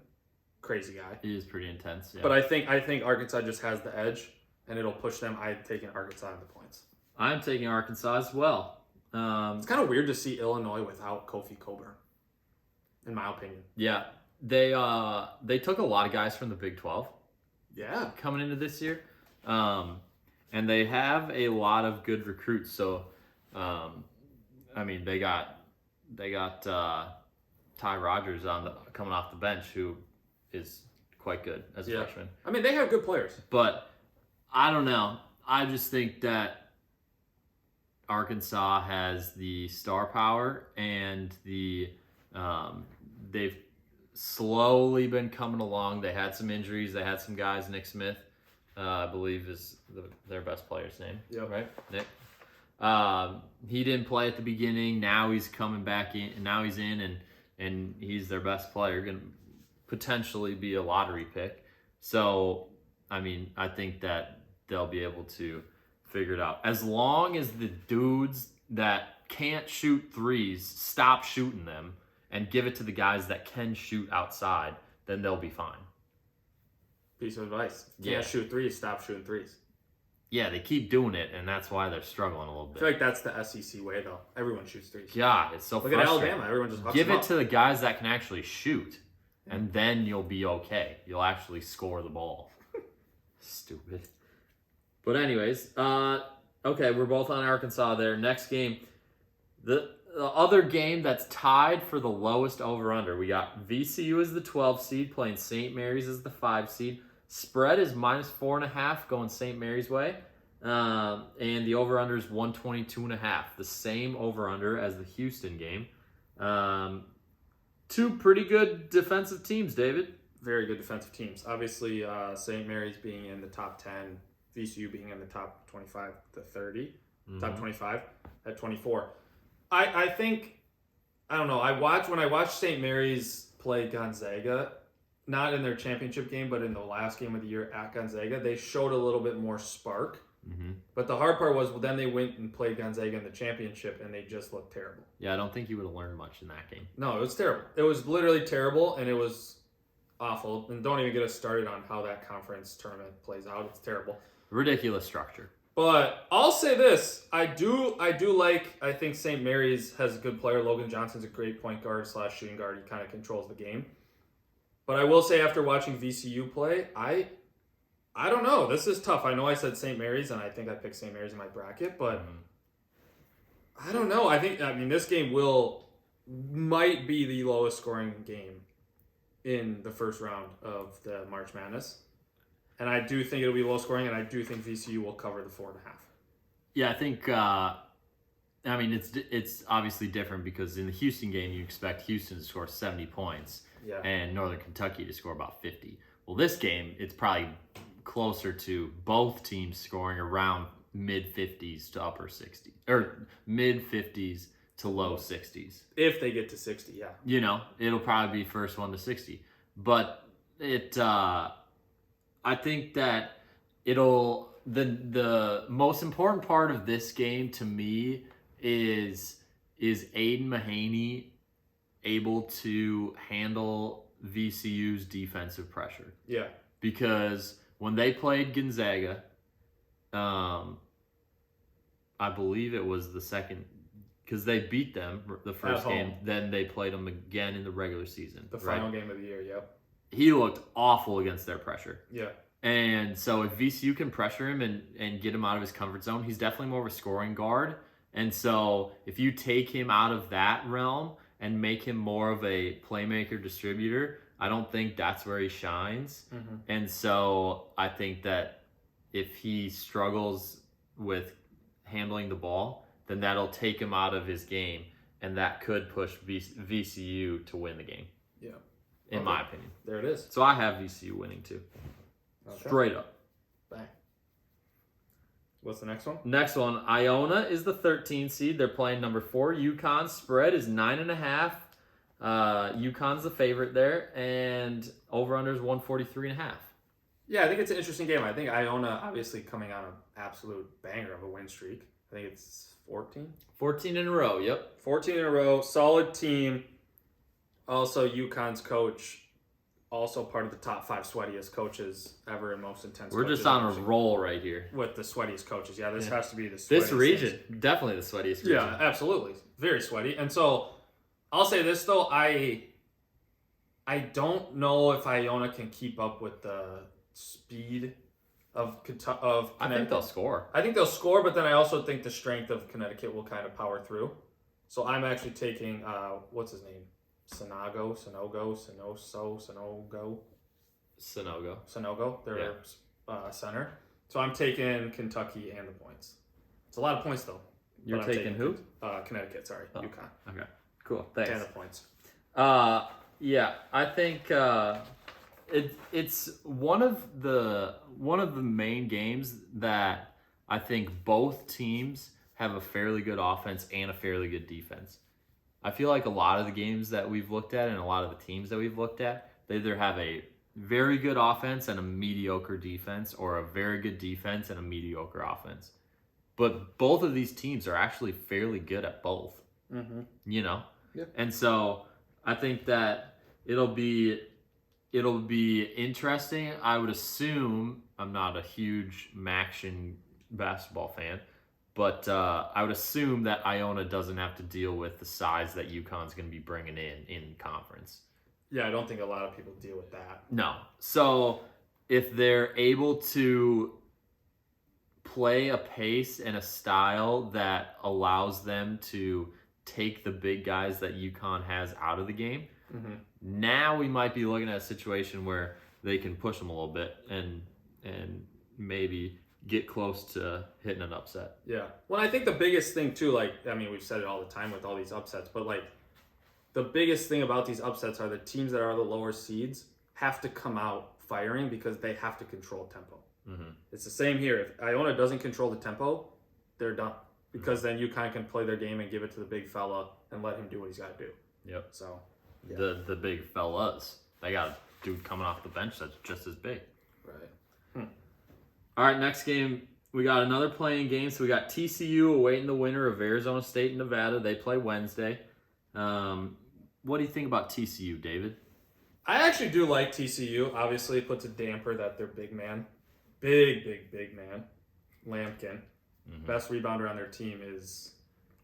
crazy guy. He is pretty intense. Yeah. But I think Arkansas just has the edge, and it'll push them. I'm taking Arkansas in the points. I'm taking Arkansas as well. It's kind of weird to see Illinois without Kofi Coburn, in my opinion. Yeah, they took a lot of guys from the Big 12. Yeah, coming into this year, and they have a lot of good recruits. So, I mean, they got Ty Rogers coming off the bench, who is quite good as a freshman. I mean, they have good players, but I don't know. I just think that Arkansas has the star power, and they've slowly been coming along. They had some injuries. They had some guys. Nick Smith, I believe, is their best player's name. Yep. Right, Nick. He didn't play at the beginning. Now he's coming back in, and now he's in, and he's their best player. Going to potentially be a lottery pick. So, I mean, I think that they'll be able to figure it out. As long as the dudes that can't shoot threes stop shooting them and give it to the guys that can shoot outside, then they'll be fine. Piece of advice. Can't shoot threes, stop shooting threes. Yeah, they keep doing it, and that's why they're struggling a little bit. I feel like that's the SEC way, though. Everyone shoots threes. God, it's so Look frustrating. at Alabama. Everyone just give it to the guys that can actually shoot, and then you'll be okay. You'll actually score the ball. Stupid. But anyways, okay, we're both on Arkansas there. Next game, the other game that's tied for the lowest over-under. We got VCU as the 12 seed playing St. Mary's as the 5 seed. Spread is -4.5 going St. Mary's way. And the over-under is 122.5. The same over-under as the Houston game. Two pretty good defensive teams, David. Very good defensive teams. Obviously, St. Mary's being in the top 10, VCU being in the top 25 to 30, top 25 at 24. I think, I don't know, when I watched St. Mary's play Gonzaga, not in their championship game, but in the last game of the year at Gonzaga, they showed a little bit more spark. But the hard part was, then they went and played Gonzaga in the championship, and they just looked terrible. Yeah, I don't think you would have learned much in that game. No, it was terrible. It was literally terrible, and it was awful. And don't even get us started on how that conference tournament plays out. It's terrible. Ridiculous structure. But I'll say this. I think St. Mary's has a good player. Logan Johnson's a great point guard / shooting guard. He kind of controls the game. But I will say, after watching VCU play, I don't know. This is tough. I know I said St. Mary's, and I think I picked St. Mary's in my bracket, but I don't know. This game might be the lowest scoring game in the first round of the March Madness. And I do think it'll be low scoring, and I do think VCU will cover the 4.5. Yeah, I think, it's obviously different because in the Houston game, you expect Houston to score 70 points and Northern Kentucky to score about 50. Well, this game, it's probably closer to both teams scoring around mid-50s to upper 60s, or mid-50s to low 60s. If they get to 60, yeah. You know, it'll probably be first one to 60. But I think that the most important part of this game to me is Aiden Mahaney able to handle VCU's defensive pressure. Yeah. Because when they played Gonzaga, I believe it was the second, because they beat them the first game, then they played them again in the regular season. The final game of the year, yep. he looked awful against their pressure. Yeah. And so if VCU can pressure him and get him out of his comfort zone, he's definitely more of a scoring guard. And so if you take him out of that realm and make him more of a playmaker distributor, I don't think that's where he shines. Mm-hmm. And so I think that if he struggles with handling the ball, then that'll take him out of his game, and that could push VCU to win the game. Yeah. In my opinion. There it is. So I have VCU winning too. Okay. Straight up. Bang. What's the next one? Next one, Iona is the 13 seed. They're playing number 4. UConn's spread is 9.5. UConn's the favorite there, and over/under is 143.5. Yeah, I think it's an interesting game. I think Iona obviously coming on an absolute banger of a win streak. I think it's 14. 14 in a row. Yep. 14 in a row. Solid team. Also, UConn's coach, also part of the top 5 sweatiest coaches ever and most intense. We're just on a roll right here with the sweatiest coaches. Yeah, this has to be the sweatiest. This region, definitely the sweatiest region. Yeah, absolutely. Very sweaty. And so, I'll say this, though. I don't know if Iona can keep up with the speed of Connecticut. I think they'll score. I think they'll score, but then I also think the strength of Connecticut will kind of power through. So I'm actually taking, what's his name? Sonogo, their center. So I'm taking Kentucky and the points. It's a lot of points, though. You're taking who? Connecticut, sorry. UConn. Okay, cool. Thanks. 10 of points. Yeah, I think it's one of the main games that I think both teams have a fairly good offense and a fairly good defense. I feel like a lot of the games that we've looked at and a lot of the teams that we've looked at, they either have a very good offense and a mediocre defense, or a very good defense and a mediocre offense. But both of these teams are actually fairly good at both. Mm-hmm. You know? Yep. And so I think that it'll be interesting. I would assume, I'm not a huge Maction basketball fan, but I would assume that Iona doesn't have to deal with the size that UConn's going to be bringing in conference. Yeah, I don't think a lot of people deal with that. No. So if they're able to play a pace and a style that allows them to take the big guys that UConn has out of the game, mm-hmm. Now we might be looking at a situation where they can push them a little bit and maybe get close to hitting an upset. Yeah. Well, I think the biggest thing too, we've said it all the time with all these upsets, but the biggest thing about these upsets are the teams that are the lower seeds have to come out firing because they have to control tempo. Mm-hmm. It's the same here. If Iona doesn't control the tempo, they're done. Because then UConn can play their game and give it to the big fella and let him do what he's got to do. Yep. So, yeah. The big fellas. They got a dude coming off the bench that's just as big. Right. All right, next game, we got another playing game. So we got TCU awaiting the winner of Arizona State and Nevada. They play Wednesday. What do you think about TCU, David? I actually do like TCU. Obviously, it puts a damper that their big man, big man, Lampkin, mm-hmm. best rebounder on their team, is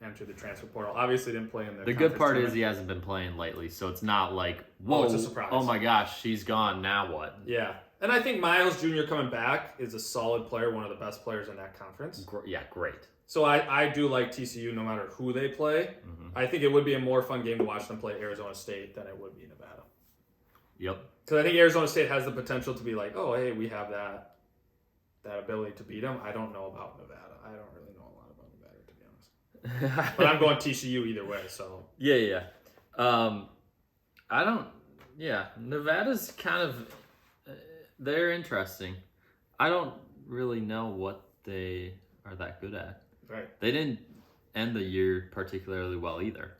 entered the transfer portal. Obviously, didn't play in the good part is he hasn't been playing lately, so it's not like, whoa, it's a surprise. Oh my gosh, she's gone, now what? Yeah. And I think Miles Jr. coming back is a solid player, one of the best players in that conference. Yeah, great. So I do like TCU no matter who they play. Mm-hmm. I think it would be a more fun game to watch them play Arizona State than it would be Nevada. Yep. Because I think Arizona State has the potential to be like, oh, hey, we have that ability to beat them. I don't know about Nevada. I don't really know a lot about Nevada, to be honest. But I'm going TCU either way, so. Yeah. Nevada's kind of, they're interesting. I don't really know what they are that good at. Right. They didn't end the year particularly well either.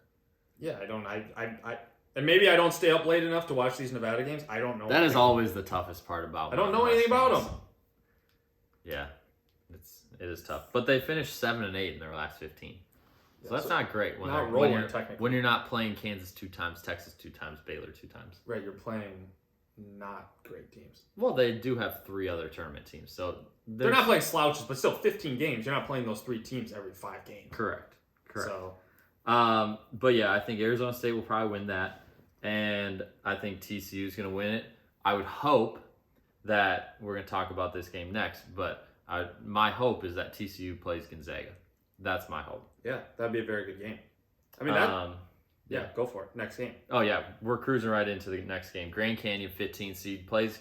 Yeah, I don't. And maybe I don't stay up late enough to watch these Nevada games. I don't know. That is always the toughest part about. I don't know anything about them. Yeah, it is tough. But they finished 7-8 in their last 15. So that's not great when you're not playing Kansas 2 times, Texas 2 times, Baylor 2 times. Right, you're playing not great teams. Well, they do have 3 other tournament teams, so they're not playing slouches, but still 15 games. You're not playing those 3 teams every 5 games. Correct. So, but yeah, I think Arizona State will probably win that, and I think TCU is going to win it. I would hope that we're going to talk about this game next, but my hope is that TCU plays Gonzaga. That's my hope. Yeah, that'd be a very good game. I mean, yeah, go for it. Next game. Oh, yeah. We're cruising right into the next game. Grand Canyon, 15 seed, plays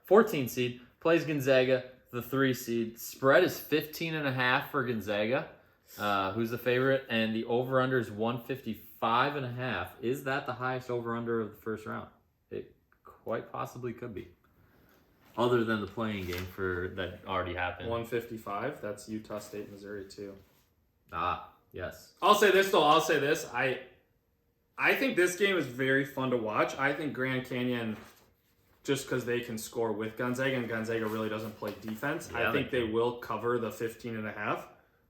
14 seed, plays Gonzaga, the 3 seed. Spread is 15.5 for Gonzaga. Who's the favorite? And the over-under is 155.5. Is that the highest over-under of the first round? It quite possibly could be. Other than the playing game that already happened. 155. That's Utah State, Missouri, too. Yes. I'll say this, though. I think this game is very fun to watch. I think Grand Canyon, just because they can score with Gonzaga, and Gonzaga really doesn't play defense, I think they will cover the 15.5.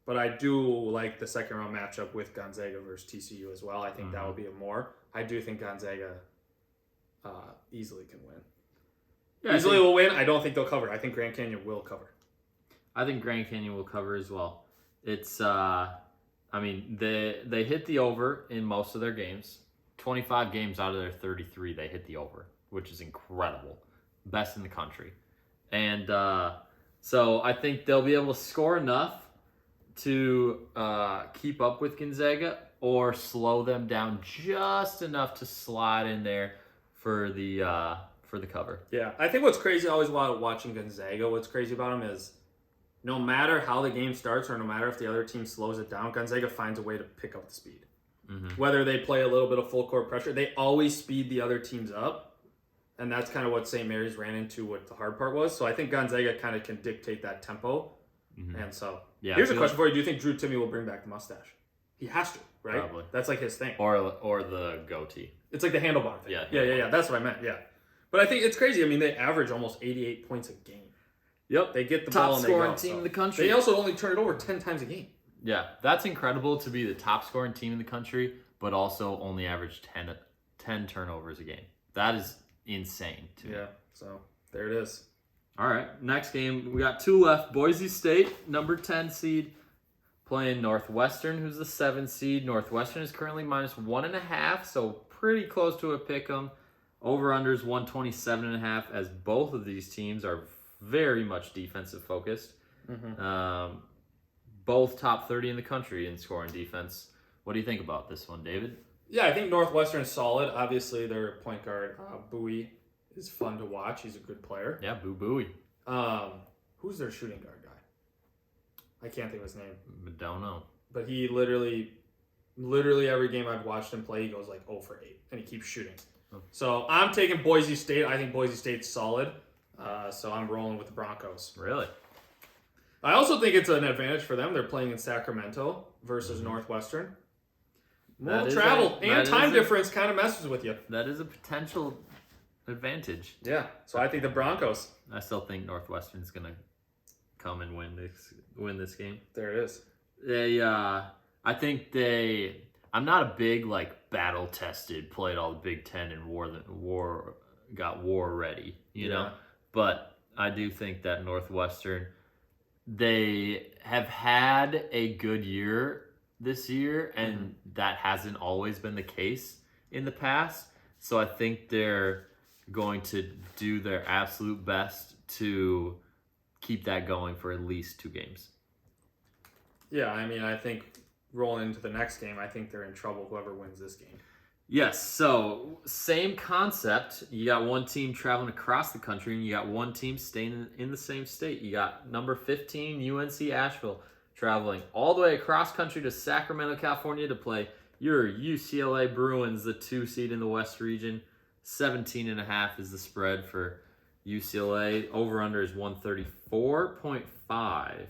But I do like the second round matchup with Gonzaga versus TCU as well. I think that will be a more. I do think Gonzaga easily can win. Yeah, easily will win. I don't think they'll cover. I think Grand Canyon will cover. I think Grand Canyon will cover as well. It's, they hit the over in most of their games. 25 games out of their 33, they hit the over, which is incredible. Best in the country. And so I think they'll be able to score enough to keep up with Gonzaga or slow them down just enough to slide in there for the cover. Yeah, I think what's crazy always while watching Gonzaga, what's crazy about them is no matter how the game starts or no matter if the other team slows it down, Gonzaga finds a way to pick up the speed. Whether they play a little bit of full court pressure, they always speed the other teams up. And that's kind of what St. Mary's ran into what the hard part was. So I think Gonzaga kind of can dictate that tempo. And so here's a question for you. Do you think Drew Timme will bring back the mustache? He has to, right? Probably. That's like his thing. Or the goatee. It's like the handlebar thing. Yeah. That's what I meant, yeah. But I think it's crazy. I mean, they average almost 88 points a game. Yep. They get the ball and they go. Top scoring team in the country. They also only turn it over 10 times a game. Yeah, that's incredible to be the top scoring team in the country, but also only average 10 turnovers a game. That is insane to me. Yeah, so there it is. All right, next game. We got 2 left. Boise State, number 10 seed, playing Northwestern, who's the 7 seed. Northwestern is currently -1.5, so pretty close to a pick 'em. Over-under is 127.5, as both of these teams are very much defensive focused. Both top 30 in the country in scoring defense. What do you think about this one, David? Yeah, I think Northwestern is solid. Obviously, their point guard, Bowie, is fun to watch. He's a good player. Yeah, Bowie. Who's their shooting guard guy? I can't think of his name. Don't know. But he literally every game I've watched him play, he goes like 0 for 8, and he keeps shooting. So I'm taking Boise State. I think Boise State's solid. So I'm rolling with the Broncos. Really? I also think it's an advantage for them. They're playing in Sacramento versus Northwestern. More travel and time difference kind of messes with you. That is a potential advantage. Yeah. So I think the Broncos. I still think Northwestern's gonna come and win this game. There it is. I'm not a big battle tested, played all the Big Ten and got war ready, you know. But I do think that Northwestern, they have had a good year this year, and that hasn't always been the case in the past. So I think they're going to do their absolute best to keep that going for at least 2 games. Yeah, I mean, I think rolling into the next game, I think they're in trouble, whoever wins this game. Yes, so same concept. You got one team traveling across the country, and you got one team staying in the same state. You got number 15, UNC Asheville, traveling all the way across country to Sacramento, California to play your UCLA Bruins, the 2 seed in the West region. 17.5 is the spread for UCLA. Over-under is 134.5.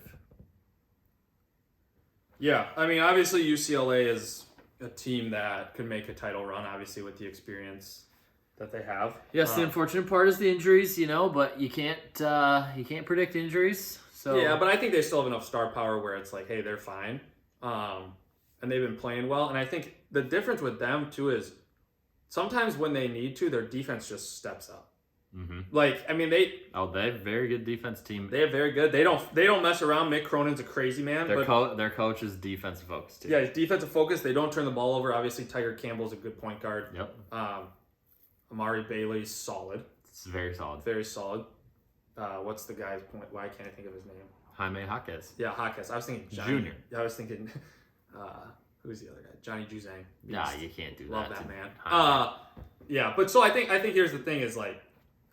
Yeah, I mean, obviously UCLA is a team that could make a title run, obviously, with the experience that they have. Yes, the unfortunate part is the injuries, but you can't predict injuries. So yeah, but I think they still have enough star power where it's like, hey, they're fine, and they've been playing well. And I think the difference with them too is sometimes when they need to, their defense just steps up. They're a very good defense team. They're very good. They don't mess around. Mick Cronin's a crazy man. Their coach is defensive focused too. Yeah, he's defensive focused. They don't turn the ball over. Obviously, Tiger Campbell's a good point guard. Yep. Amari Bailey's solid. It's very solid. Very solid. What's the guy's point? Why can't I think of his name? Jaime Jaquez. Yeah, Jaquez. I was thinking Junior. I was thinking, who's the other guy? Johnny Juzang. Nah, you can't do Love that. that man. Jaime. Yeah, but so I think here's the thing is like,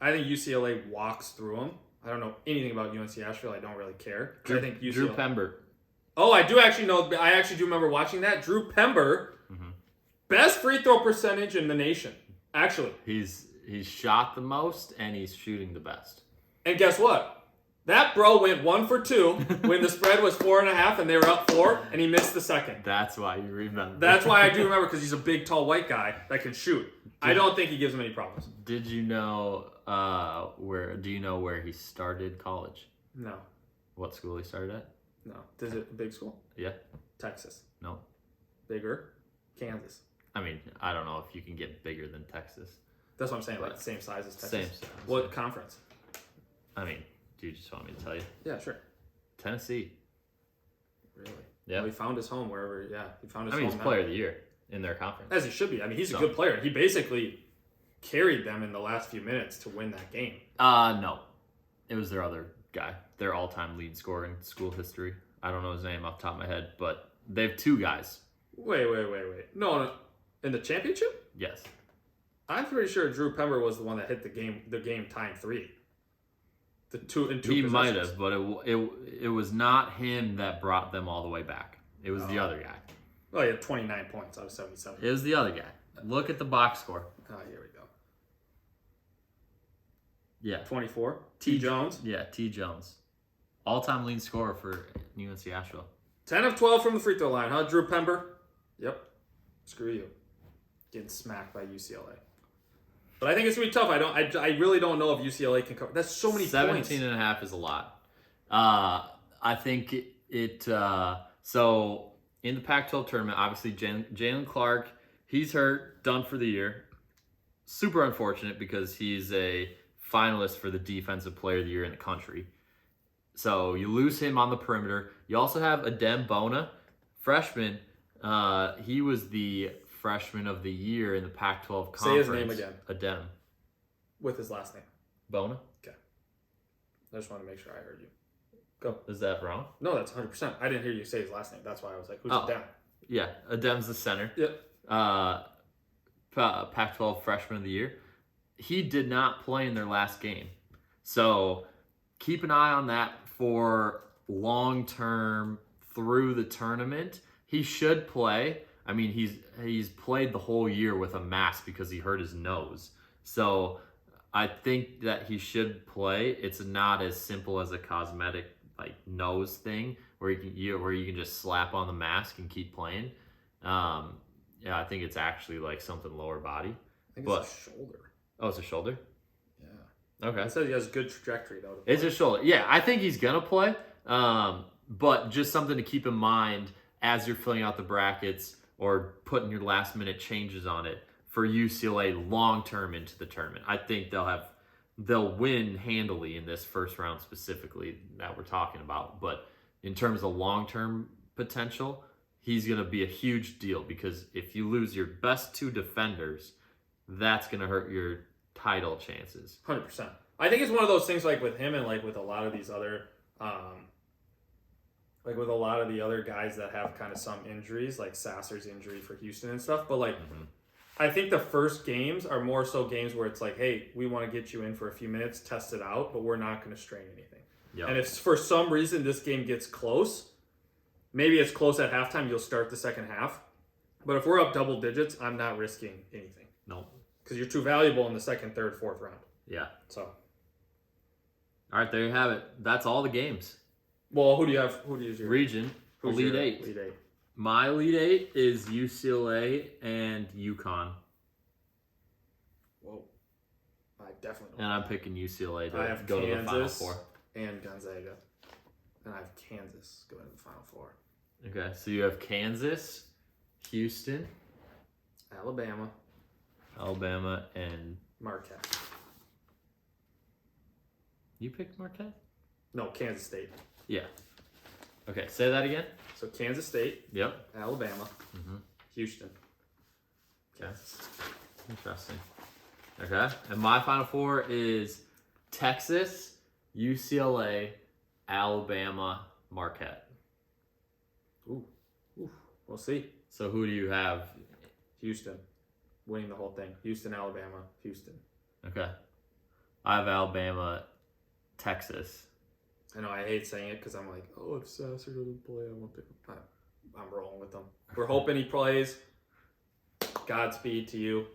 I think UCLA walks through them. I don't know anything about UNC Asheville. I don't really care. I think UCLA. Drew Pember. Oh, I do actually know. I actually do remember watching that. Drew Pember, best free throw percentage in the nation. Actually, he's shot the most and he's shooting the best. And guess what? That bro went 1 for 2 when the spread was 4.5 and they were up 4, and he missed the second. That's why you remember. That's why I do remember, because he's a big, tall, white guy that can shoot. I don't think he gives him any problems. Did you know where he started college? No. What school he started at? No. Is it a big school? Yeah. Texas. No. Bigger? Kansas. I mean, I don't know if you can get bigger than Texas. That's what I'm saying, like the same size as Texas. Same size. What conference? I mean, do you just want me to tell you? Yeah, sure. Tennessee. Really? Yeah. Well, he found his home wherever, he found his home. He's player of the year in their conference. As he should be. I mean, he's a good player. He basically carried them in the last few minutes to win that game. No. It was their other guy. Their all-time lead scorer in school history. I don't know his name off the top of my head, but they have 2 guys. Wait. No. In the championship? Yes. I'm pretty sure Drew Pember was the one that hit the game tying 3. The two He possessions. might have, but it was not him that brought them all the way back. It was the other guy. Oh, he had 29 points out of 77. It was the other guy. Look at the box score. Oh, here we go. Yeah. 24. T. Jones. Yeah, T. Jones. All-time lead scorer for UNC Asheville. 10 of 12 from the free throw line, huh, Drew Pember? Yep. Screw you. Getting smacked by UCLA. But I think it's going to be tough. I really don't know if UCLA can cover. That's so many 17 and a half is a lot. I think so in the Pac-12 tournament, obviously Jalen Clark, he's hurt, done for the year. Super unfortunate because he's a finalist for the Defensive Player of the Year in the country. So you lose him on the perimeter. You also have Adem Bona, freshman. He was the freshman of the year in the Pac-12 conference. Say his name again. Adem. With his last name. Bona? Okay. I just want to make sure I heard you. Go. Is that wrong? No, that's 100%. I didn't hear you say his last name. That's why I was like, who's Adem? Yeah, Adem's the center. Yep. Pac-12 freshman of the year. He did not play in their last game. So keep an eye on that for long-term through the tournament. He should play. I mean, he's played the whole year with a mask because he hurt his nose. So I think that he should play. It's not as simple as a cosmetic like nose thing where you can just slap on the mask and keep playing. Yeah, I think it's actually like something lower body. I think it's a shoulder. Oh, it's a shoulder? Yeah. Okay. It says he has good trajectory though. It's a shoulder. Yeah, I think he's gonna play. But just something to keep in mind as you're filling out the brackets or putting your last minute changes on it for UCLA long term into the tournament. I think they'll win handily in this first round specifically that we're talking about. But in terms of long term potential, he's gonna be a huge deal because if you lose your best 2 defenders, that's gonna hurt your title chances. 100%. I think it's one of those things like with him and like with a lot of these other like with a lot of the other guys that have kind of some injuries, like Sasser's injury for Houston and stuff. But like, I think the first games are more so games where it's like, hey, we want to get you in for a few minutes, test it out, but we're not going to strain anything. Yep. And if for some reason this game gets close, maybe it's close at halftime, you'll start the second half. But if we're up double digits, I'm not risking anything. No. Because you're too valuable in the second, third, fourth round. Yeah. So. All right, there you have it. That's all the games. Well, who do you have? Who do you use your region? Elite Eight. Elite Eight. My Elite Eight is UCLA and UConn. Whoa. I definitely don't. And I'm picking UCLA I have to go to the Final Kansas Four. And Gonzaga. And I have Kansas going to the Final Four. Okay, so you have Kansas, Houston, Alabama, and Marquette. You picked Marquette? No, Kansas State. Yeah. Okay, say that again. So Kansas State. Yep. Alabama. Houston. Okay. Interesting. Okay. And my Final Four is Texas, UCLA, Alabama, Marquette. Ooh. We'll see. So who do you have? Houston. Winning the whole thing. Houston, Alabama, Houston. Okay. I have Alabama, Texas. I know I hate saying it because I'm like, oh, if Sasser doesn't play, I won't pick him. I'm rolling with them. We're hoping he plays. Godspeed to you.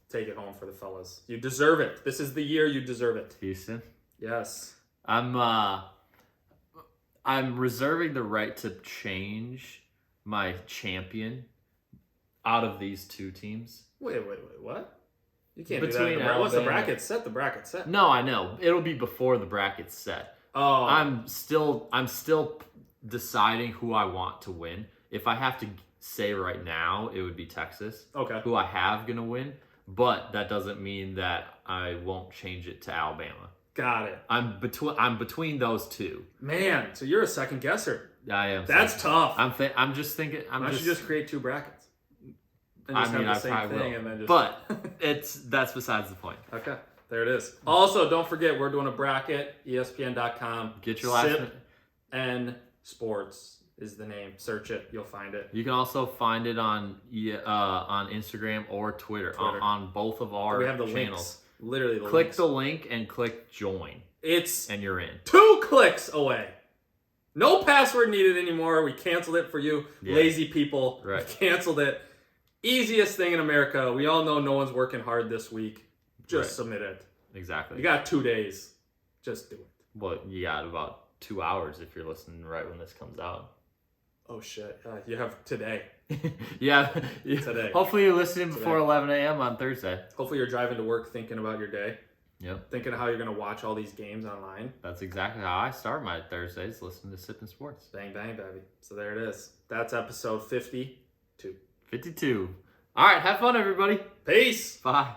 Take it home for the fellas. You deserve it. This is the year you deserve it. Houston. Yes. I'm reserving the right to change my champion out of these two teams. Wait, what? You can't Between do that. Once the Alabama- bracket's set, the bracket's set. No, I know. It'll be before the bracket's set. Oh. I'm still deciding who I want to win. If I have to say right now, it would be Texas. Okay. Who I have gonna win, but that doesn't mean that I won't change it to Alabama. Got it. I'm between those two. Man, so you're a second guesser. I am. That's tough. I'm just thinking. Why don't you just create two brackets? And I just mean, have I the same probably thing will. and then just... But that's besides the point. Okay. There it is. Also, don't forget, we're doing a bracket. ESPN.com. Get your last Sip minute. and Sports is the name. Search it. You'll find it. You can also find it on Instagram or Twitter. On both of our We have the channels. links. Literally the Click links. the link and click join, It's and you're in. 2 clicks away. No password needed anymore. We canceled it for you lazy people. Right. We canceled it. Easiest thing in America. We all know no one's working hard this week. Just submit it. Exactly. You got 2 days. Just do it. Well, you got about 2 hours if you're listening right when this comes out. Oh shit. You have today. Yeah. Today. Hopefully you're listening before 11 a.m. on Thursday. Hopefully you're driving to work thinking about your day. Yep. Thinking of how you're going to watch all these games online. That's exactly how I start my Thursdays, listening to Sippin' Sports. Bang, bang, baby. So there it is. That's episode 52. 52. All right. Have fun, everybody. Peace. Bye.